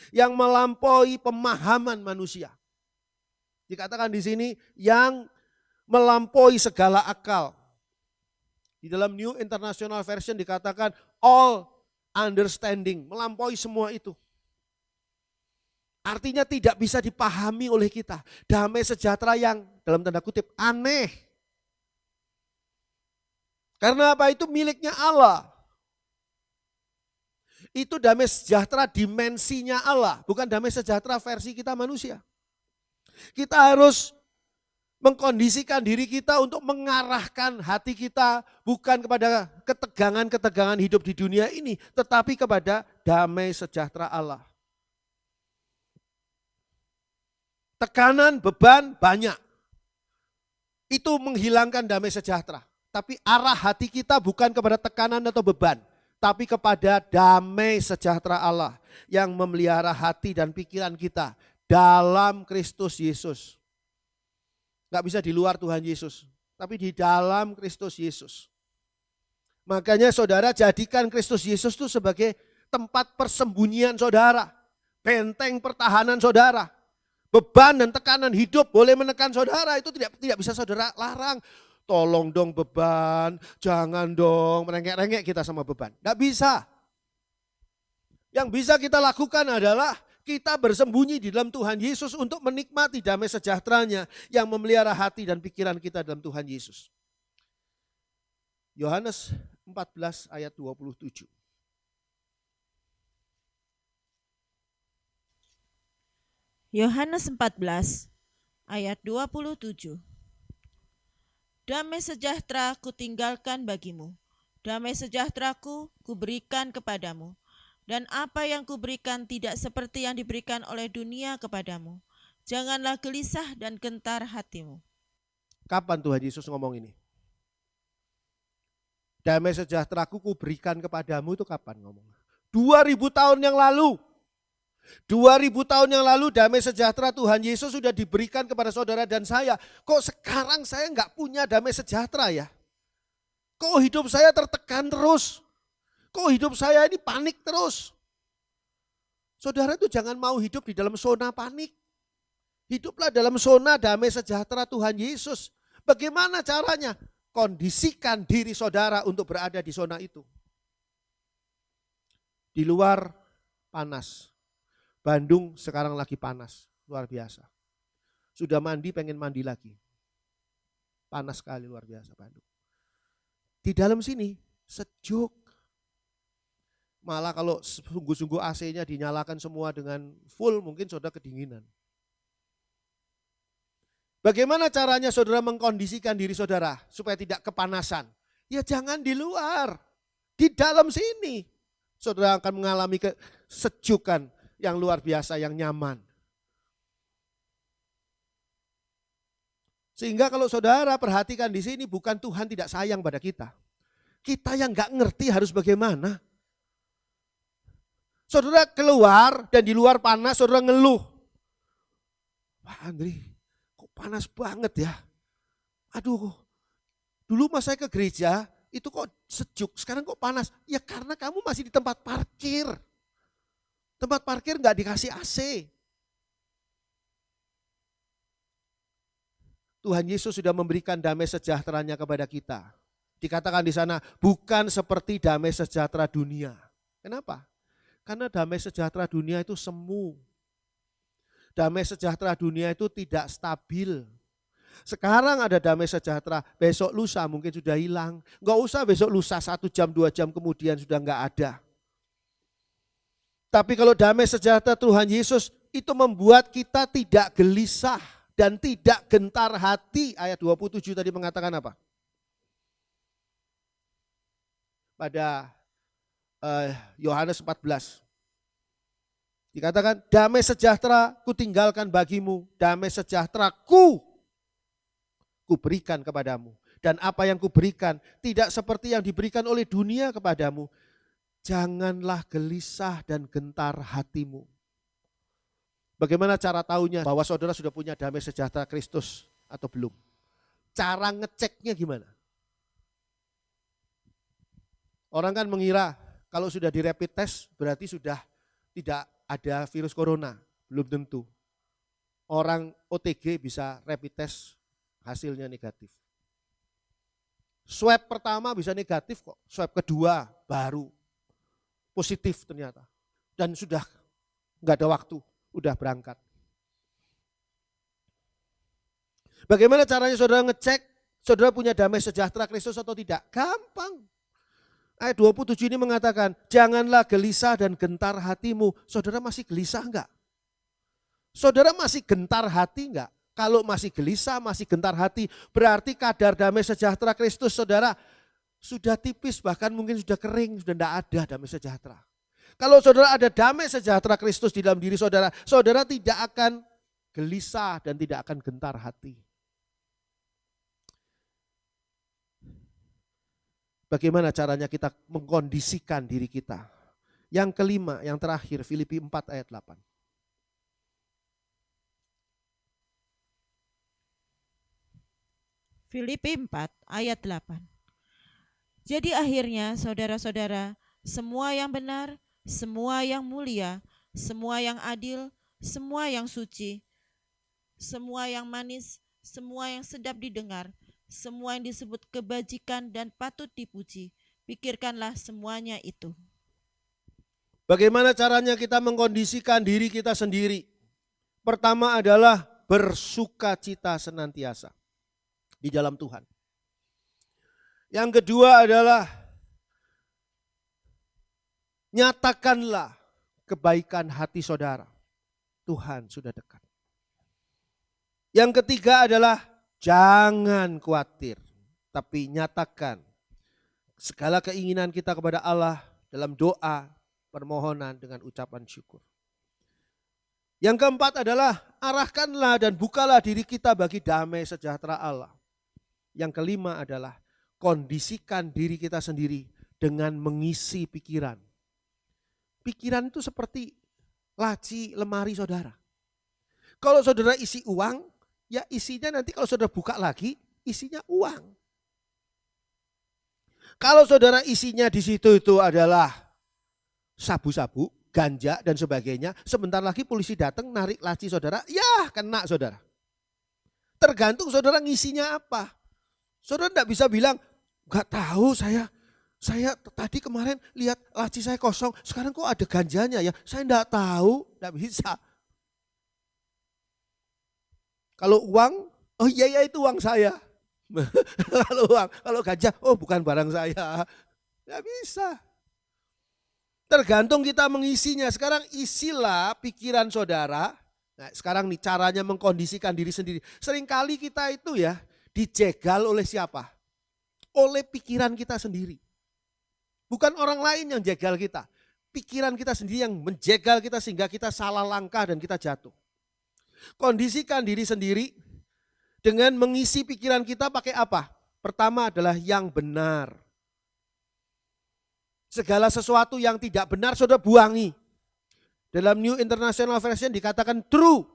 Yang melampaui pemahaman manusia. Dikatakan di sini yang melampaui segala akal. Di dalam New International Version dikatakan all understanding, melampaui semua itu. Artinya tidak bisa dipahami oleh kita. Damai sejahtera yang dalam tanda kutip aneh. Karena apa? Itu miliknya Allah. Itu damai sejahtera dimensinya Allah, bukan damai sejahtera versi kita manusia. Kita harus mengkondisikan diri kita untuk mengarahkan hati kita bukan kepada ketegangan-ketegangan hidup di dunia ini, tetapi kepada damai sejahtera Allah. Tekanan, beban banyak. Itu menghilangkan damai sejahtera. Tapi arah hati kita bukan kepada tekanan atau beban, tapi kepada damai sejahtera Allah yang memelihara hati dan pikiran kita dalam Kristus Yesus. Gak bisa di luar Tuhan Yesus, tapi di dalam Kristus Yesus. Makanya saudara jadikan Kristus Yesus itu sebagai tempat persembunyian saudara, benteng pertahanan saudara. Beban dan tekanan hidup boleh menekan saudara, itu tidak bisa saudara larang. Tolong dong beban, jangan dong merengek-rengek kita sama beban. Gak bisa. Yang bisa kita lakukan adalah kita bersembunyi di dalam Tuhan Yesus untuk menikmati damai sejahteranya yang memelihara hati dan pikiran kita dalam Tuhan Yesus. Yohanes 14 ayat 27. Yohanes 14 ayat 27. Damai sejahtera kutinggalkan bagimu, damai sejahteraku kuberikan kepadamu. Dan apa yang kuberikan tidak seperti yang diberikan oleh dunia kepadamu. Janganlah gelisah dan gentar hatimu. Kapan Tuhan Yesus ngomong ini? Damai sejahteraku kuberikan kepadamu itu kapan ngomong? 2000 tahun yang lalu. 2000 tahun yang lalu damai sejahtera Tuhan Yesus sudah diberikan kepada saudara dan saya. Kok sekarang saya enggak punya damai sejahtera ya? Kok hidup saya tertekan terus? Kok hidup saya ini panik terus? Saudara itu jangan mau hidup di dalam zona panik. Hiduplah dalam zona damai sejahtera Tuhan Yesus. Bagaimana caranya? Kondisikan diri saudara untuk berada di zona itu. Di luar panas. Bandung sekarang lagi panas, luar biasa. Sudah mandi, pengen mandi lagi. Panas sekali, luar biasa Bandung. Di dalam sini sejuk. Malah kalau sungguh-sungguh AC-nya dinyalakan semua dengan full, mungkin saudara kedinginan. Bagaimana caranya saudara mengkondisikan diri saudara supaya tidak kepanasan? Ya jangan di luar, di dalam sini. Saudara akan mengalami kesejukan yang luar biasa, yang nyaman. Sehingga kalau saudara perhatikan di sini bukan Tuhan tidak sayang pada kita. Kita yang gak ngerti harus bagaimana. Saudara keluar dan di luar panas saudara ngeluh. Pak Andri, kok panas banget ya? Aduh, dulu pas saya ke gereja itu kok sejuk, sekarang kok panas? Ya karena kamu masih di tempat parkir. Tempat parkir nggak dikasih AC. Tuhan Yesus sudah memberikan damai sejahteranya kepada kita. Dikatakan di sana, bukan seperti damai sejahtera dunia. Kenapa? Karena damai sejahtera dunia itu semu. Damai sejahtera dunia itu tidak stabil. Sekarang ada damai sejahtera, besok lusa mungkin sudah hilang. Enggak usah besok lusa 1 jam 2 jam kemudian sudah enggak ada. Tapi kalau damai sejahtera Tuhan Yesus itu membuat kita tidak gelisah dan tidak gentar hati. Ayat 27 tadi mengatakan apa? Pada Yohanes 14. Dikatakan damai sejahtera ku tinggalkan bagimu, damai sejahtera ku berikan kepadamu. Dan apa yang kuberikan tidak seperti yang diberikan oleh dunia kepadamu. Janganlah gelisah dan gentar hatimu. Bagaimana cara tahunya bahwa saudara sudah punya damai sejahtera Kristus atau belum? Cara ngeceknya gimana? Orang kan mengira kalau sudah di rapid test berarti sudah tidak ada virus corona. Belum tentu. Orang OTG bisa rapid test hasilnya negatif. Swab pertama bisa negatif kok, swab kedua baru positif ternyata. Dan sudah nggak ada waktu, udah berangkat. Bagaimana caranya saudara ngecek saudara punya damai sejahtera Kristus atau tidak? Gampang. Ayat 27 ini mengatakan, janganlah gelisah dan gentar hatimu. Saudara masih gelisah enggak? Saudara masih gentar hati enggak? Kalau masih gelisah, masih gentar hati, berarti kadar damai sejahtera Kristus saudara sudah tipis, bahkan mungkin sudah kering, sudah tidak ada damai sejahtera. Kalau saudara ada damai sejahtera Kristus di dalam diri saudara, saudara tidak akan gelisah dan tidak akan gentar hati. Bagaimana caranya kita mengkondisikan diri kita? Yang kelima, yang terakhir, Filipi 4 ayat 8. Filipi 4 ayat 8. Jadi akhirnya saudara-saudara, semua yang benar, semua yang mulia, semua yang adil, semua yang suci, semua yang manis, semua yang sedap didengar, semua yang disebut kebajikan dan patut dipuji, pikirkanlah semuanya itu. Bagaimana caranya kita mengkondisikan diri kita sendiri? Pertama adalah bersukacita senantiasa di dalam Tuhan. Yang kedua adalah nyatakanlah kebaikan hati saudara. Tuhan sudah dekat. Yang ketiga adalah jangan khawatir, tapi nyatakan segala keinginan kita kepada Allah dalam doa, permohonan dengan ucapan syukur. Yang keempat adalah arahkanlah dan bukalah diri kita bagi damai sejahtera Allah. Yang kelima adalah kondisikan diri kita sendiri dengan mengisi pikiran. Pikiran itu seperti laci lemari saudara. Kalau saudara isi uang, ya isinya nanti kalau saudara buka lagi, isinya uang. Kalau saudara isinya di situ itu adalah sabu-sabu, ganja dan sebagainya, sebentar lagi polisi datang narik laci saudara, ya kena saudara. Tergantung saudara ngisinya apa. Saudara tidak bisa bilang, enggak tahu saya tadi kemarin lihat laci saya kosong, sekarang kok ada ganjanya ya, saya enggak tahu, enggak bisa. Kalau uang, oh iya itu uang saya. kalau ganja, oh bukan barang saya. Enggak bisa. Tergantung kita mengisinya. Sekarang isilah pikiran saudara. Nah, sekarang nih caranya mengkondisikan diri sendiri. Seringkali kita itu ya dijegal oleh siapa? Oleh pikiran kita sendiri. Bukan orang lain yang jegal kita. Pikiran kita sendiri yang menjegal kita sehingga kita salah langkah dan kita jatuh. Kondisikan diri sendiri dengan mengisi pikiran kita pakai apa? Pertama adalah yang benar. Segala sesuatu yang tidak benar saudara buangi. Dalam New International Version dikatakan true.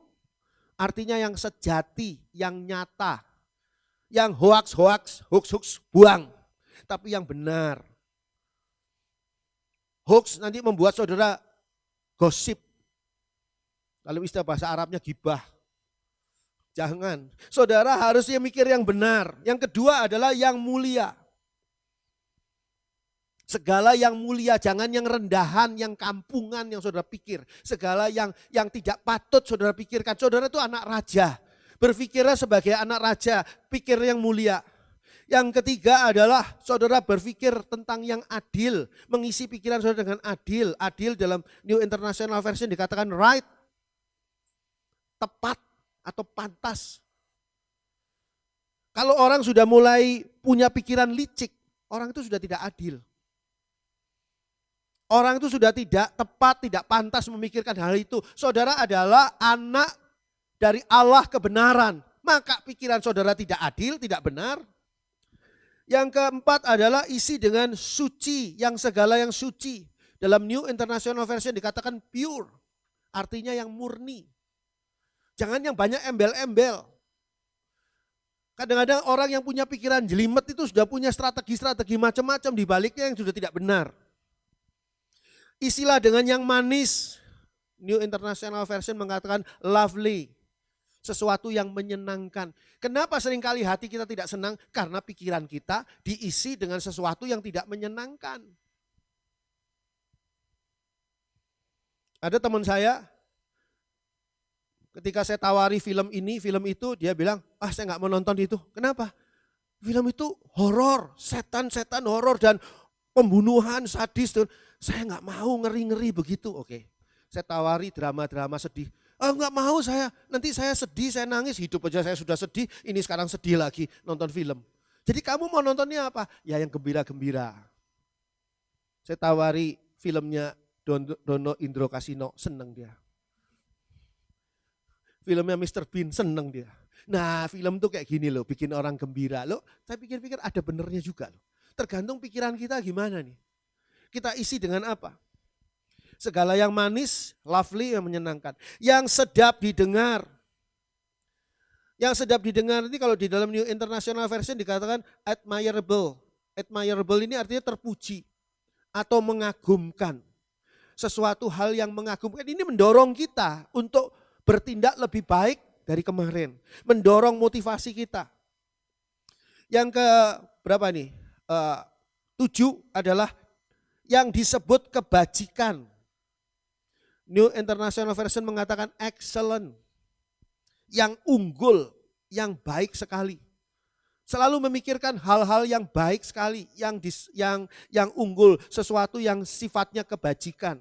Artinya yang sejati, yang nyata. Yang hoax, buang. Tapi yang benar. Hoax nanti membuat saudara gosip. Kalau istilah bahasa Arabnya gibah. Jangan. Saudara harusnya mikir yang benar. Yang kedua adalah yang mulia. Segala yang mulia, jangan yang rendahan, yang kampungan yang saudara pikir. Segala yang tidak patut saudara pikirkan. Saudara itu anak raja. Berpikirlah sebagai anak raja, pikir yang mulia. Yang ketiga adalah saudara berpikir tentang yang adil, mengisi pikiran saudara dengan adil. Adil dalam New International Version dikatakan right, tepat atau pantas. Kalau orang sudah mulai punya pikiran licik, orang itu sudah tidak adil. Orang itu sudah tidak tepat, tidak pantas memikirkan hal itu. Saudara adalah anak dari Allah kebenaran, maka pikiran saudara tidak adil, tidak benar. Yang keempat adalah isi dengan suci, yang segala yang suci. Dalam New International Version dikatakan pure, artinya yang murni. Jangan yang banyak embel-embel. Kadang-kadang orang yang punya pikiran jelimet itu sudah punya strategi-strategi macam-macam di baliknya yang sudah tidak benar. Isilah dengan yang manis. New International Version mengatakan lovely. Sesuatu yang menyenangkan. Kenapa seringkali hati kita tidak senang? Karena pikiran kita diisi dengan sesuatu yang tidak menyenangkan. Ada teman saya, ketika saya tawari film ini, film itu, dia bilang, saya nggak mau nonton itu. Kenapa? Film itu horor, setan-setan horor dan pembunuhan sadis. Saya nggak mau ngeri-ngeri begitu. Oke, saya tawari drama-drama sedih. Nggak mau saya, nanti saya sedih, saya nangis, hidup aja saya sudah sedih, ini sekarang sedih lagi nonton film. Jadi kamu mau nontonnya apa? Ya yang gembira-gembira. Saya tawari filmnya Dono Indro Kasino, seneng dia. Filmnya Mr. Bean, seneng dia. Nah film tuh kayak gini loh, bikin orang gembira. Loh, saya pikir-pikir ada benernya juga loh. Tergantung pikiran kita gimana nih. Kita isi dengan apa? Segala yang manis, lovely, yang menyenangkan. Yang sedap didengar. Yang sedap didengar ini kalau di dalam New International Version dikatakan admirable. Admirable ini artinya terpuji atau mengagumkan. Sesuatu hal yang mengagumkan ini mendorong kita untuk bertindak lebih baik dari kemarin. Mendorong motivasi kita. Yang ke berapa nih? 7 adalah yang disebut kebajikan. New International Version mengatakan excellent, yang unggul, yang baik sekali. Selalu memikirkan hal-hal yang baik sekali, yang unggul, sesuatu yang sifatnya kebajikan.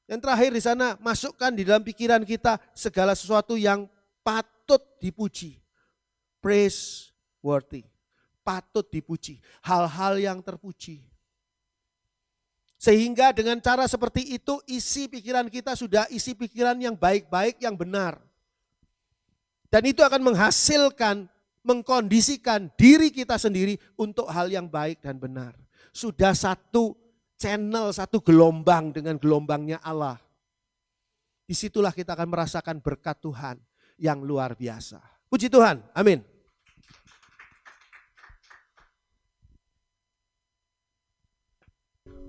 Yang terakhir di sana, masukkan di dalam pikiran kita segala sesuatu yang patut dipuji. Praiseworthy, patut dipuji, hal-hal yang terpuji. Sehingga dengan cara seperti itu isi pikiran kita sudah isi pikiran yang baik-baik, yang benar. Dan itu akan menghasilkan, mengkondisikan diri kita sendiri untuk hal yang baik dan benar. Sudah satu channel, satu gelombang dengan gelombangnya Allah. Disitulah kita akan merasakan berkat Tuhan yang luar biasa. Puji Tuhan, amin.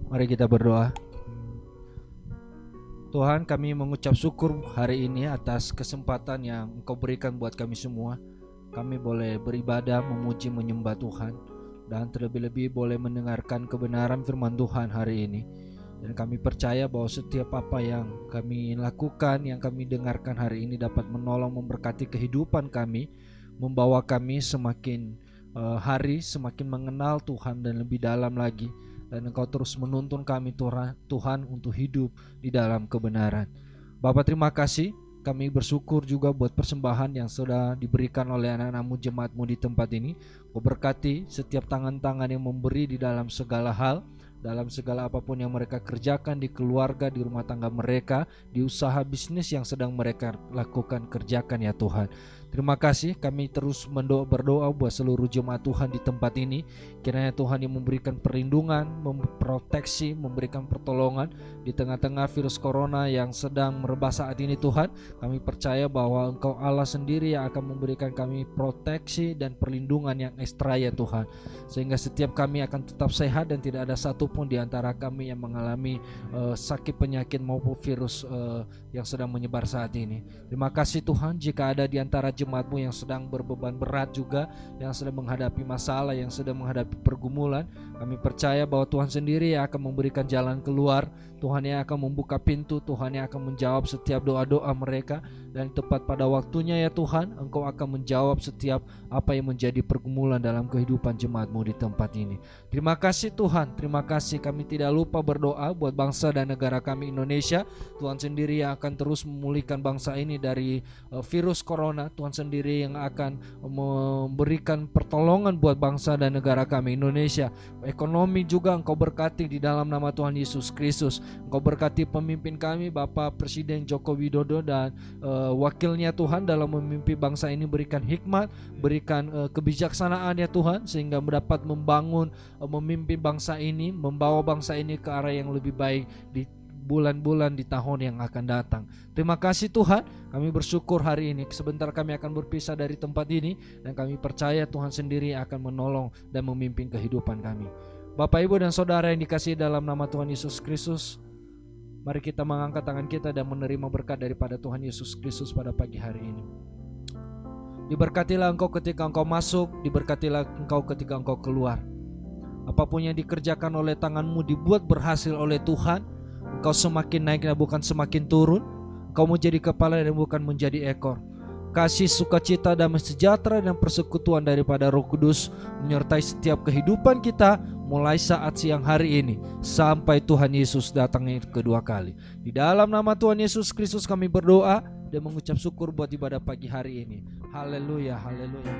Mari kita berdoa. Tuhan, kami mengucap syukur hari ini atas kesempatan yang Engkau berikan buat kami semua. Kami boleh beribadah, memuji, menyembah Tuhan, dan terlebih-lebih boleh mendengarkan kebenaran firman Tuhan hari ini. Dan kami percaya bahwa setiap apa yang kami lakukan, yang kami dengarkan hari ini dapat menolong, memberkati kehidupan kami, membawa kami semakin hari semakin mengenal Tuhan dan lebih dalam lagi. Dan Engkau terus menuntun kami Tuhan untuk hidup di dalam kebenaran. Bapa, terima kasih. Kami bersyukur juga buat persembahan yang sudah diberikan oleh anak-anak-Mu, jemaat-Mu di tempat ini. Kau berkati setiap tangan-tangan yang memberi di dalam segala hal, dalam segala apapun yang mereka kerjakan di keluarga, di rumah tangga mereka, di usaha bisnis yang sedang mereka lakukan, kerjakan ya Tuhan. Terima kasih, kami terus berdoa buat seluruh jemaat Tuhan di tempat ini. Kiranya Tuhan yang memberikan perlindungan, memproteksi, memberikan pertolongan di tengah-tengah virus corona yang sedang merebak saat ini Tuhan. Kami percaya bahwa Engkau Allah sendiri yang akan memberikan kami proteksi dan perlindungan yang ekstra ya Tuhan. Sehingga setiap kami akan tetap sehat dan tidak ada satupun di antara kami yang mengalami sakit penyakit maupun virus yang sedang menyebar saat ini. Terima kasih Tuhan, jika ada di antara jemaat-Mu yang sedang berbeban berat juga, yang sedang menghadapi masalah, yang sedang menghadapi pergumulan, kami percaya bahwa Tuhan sendiri yang akan memberikan jalan keluar, Tuhan yang akan membuka pintu, Tuhan yang akan menjawab setiap doa-doa mereka, dan tepat pada waktunya ya Tuhan, Engkau akan menjawab setiap apa yang menjadi pergumulan dalam kehidupan jemaat-Mu di tempat ini. Terima kasih Tuhan, terima kasih. Kami tidak lupa berdoa buat bangsa dan negara kami Indonesia. Tuhan sendiri yang akan terus memulihkan bangsa ini dari virus corona. Tuhan sendiri yang akan memberikan pertolongan buat bangsa dan negara kami Indonesia. Ekonomi juga Engkau berkati di dalam nama Tuhan Yesus Kristus. Engkau berkati pemimpin kami, Bapak Presiden Joko Widodo dan wakilnya Tuhan dalam memimpin bangsa ini. Berikan hikmat, berikan kebijaksanaan ya Tuhan, sehingga dapat membangun, memimpin bangsa ini, membawa bangsa ini ke arah yang lebih baik di bulan-bulan di tahun yang akan datang. Terima kasih Tuhan, kami bersyukur hari ini. Sebentar kami akan berpisah dari tempat ini, dan kami percaya Tuhan sendiri akan menolong dan memimpin kehidupan kami. Bapak, Ibu, dan Saudara yang dikasihi dalam nama Tuhan Yesus Kristus, mari kita mengangkat tangan kita dan menerima berkat daripada Tuhan Yesus Kristus pada pagi hari ini. Diberkatilah engkau ketika engkau masuk, diberkatilah engkau ketika engkau keluar. Apapun yang dikerjakan oleh tanganmu dibuat berhasil oleh Tuhan. Engkau semakin naik dan bukan semakin turun. Engkau menjadi kepala dan bukan menjadi ekor. Kasih, sukacita, damai sejahtera dan persekutuan daripada Roh Kudus menyertai setiap kehidupan kita mulai saat siang hari ini sampai Tuhan Yesus datang kedua kali. Di dalam nama Tuhan Yesus Kristus kami berdoa dan mengucap syukur buat ibadah pagi hari ini. Haleluya, haleluya.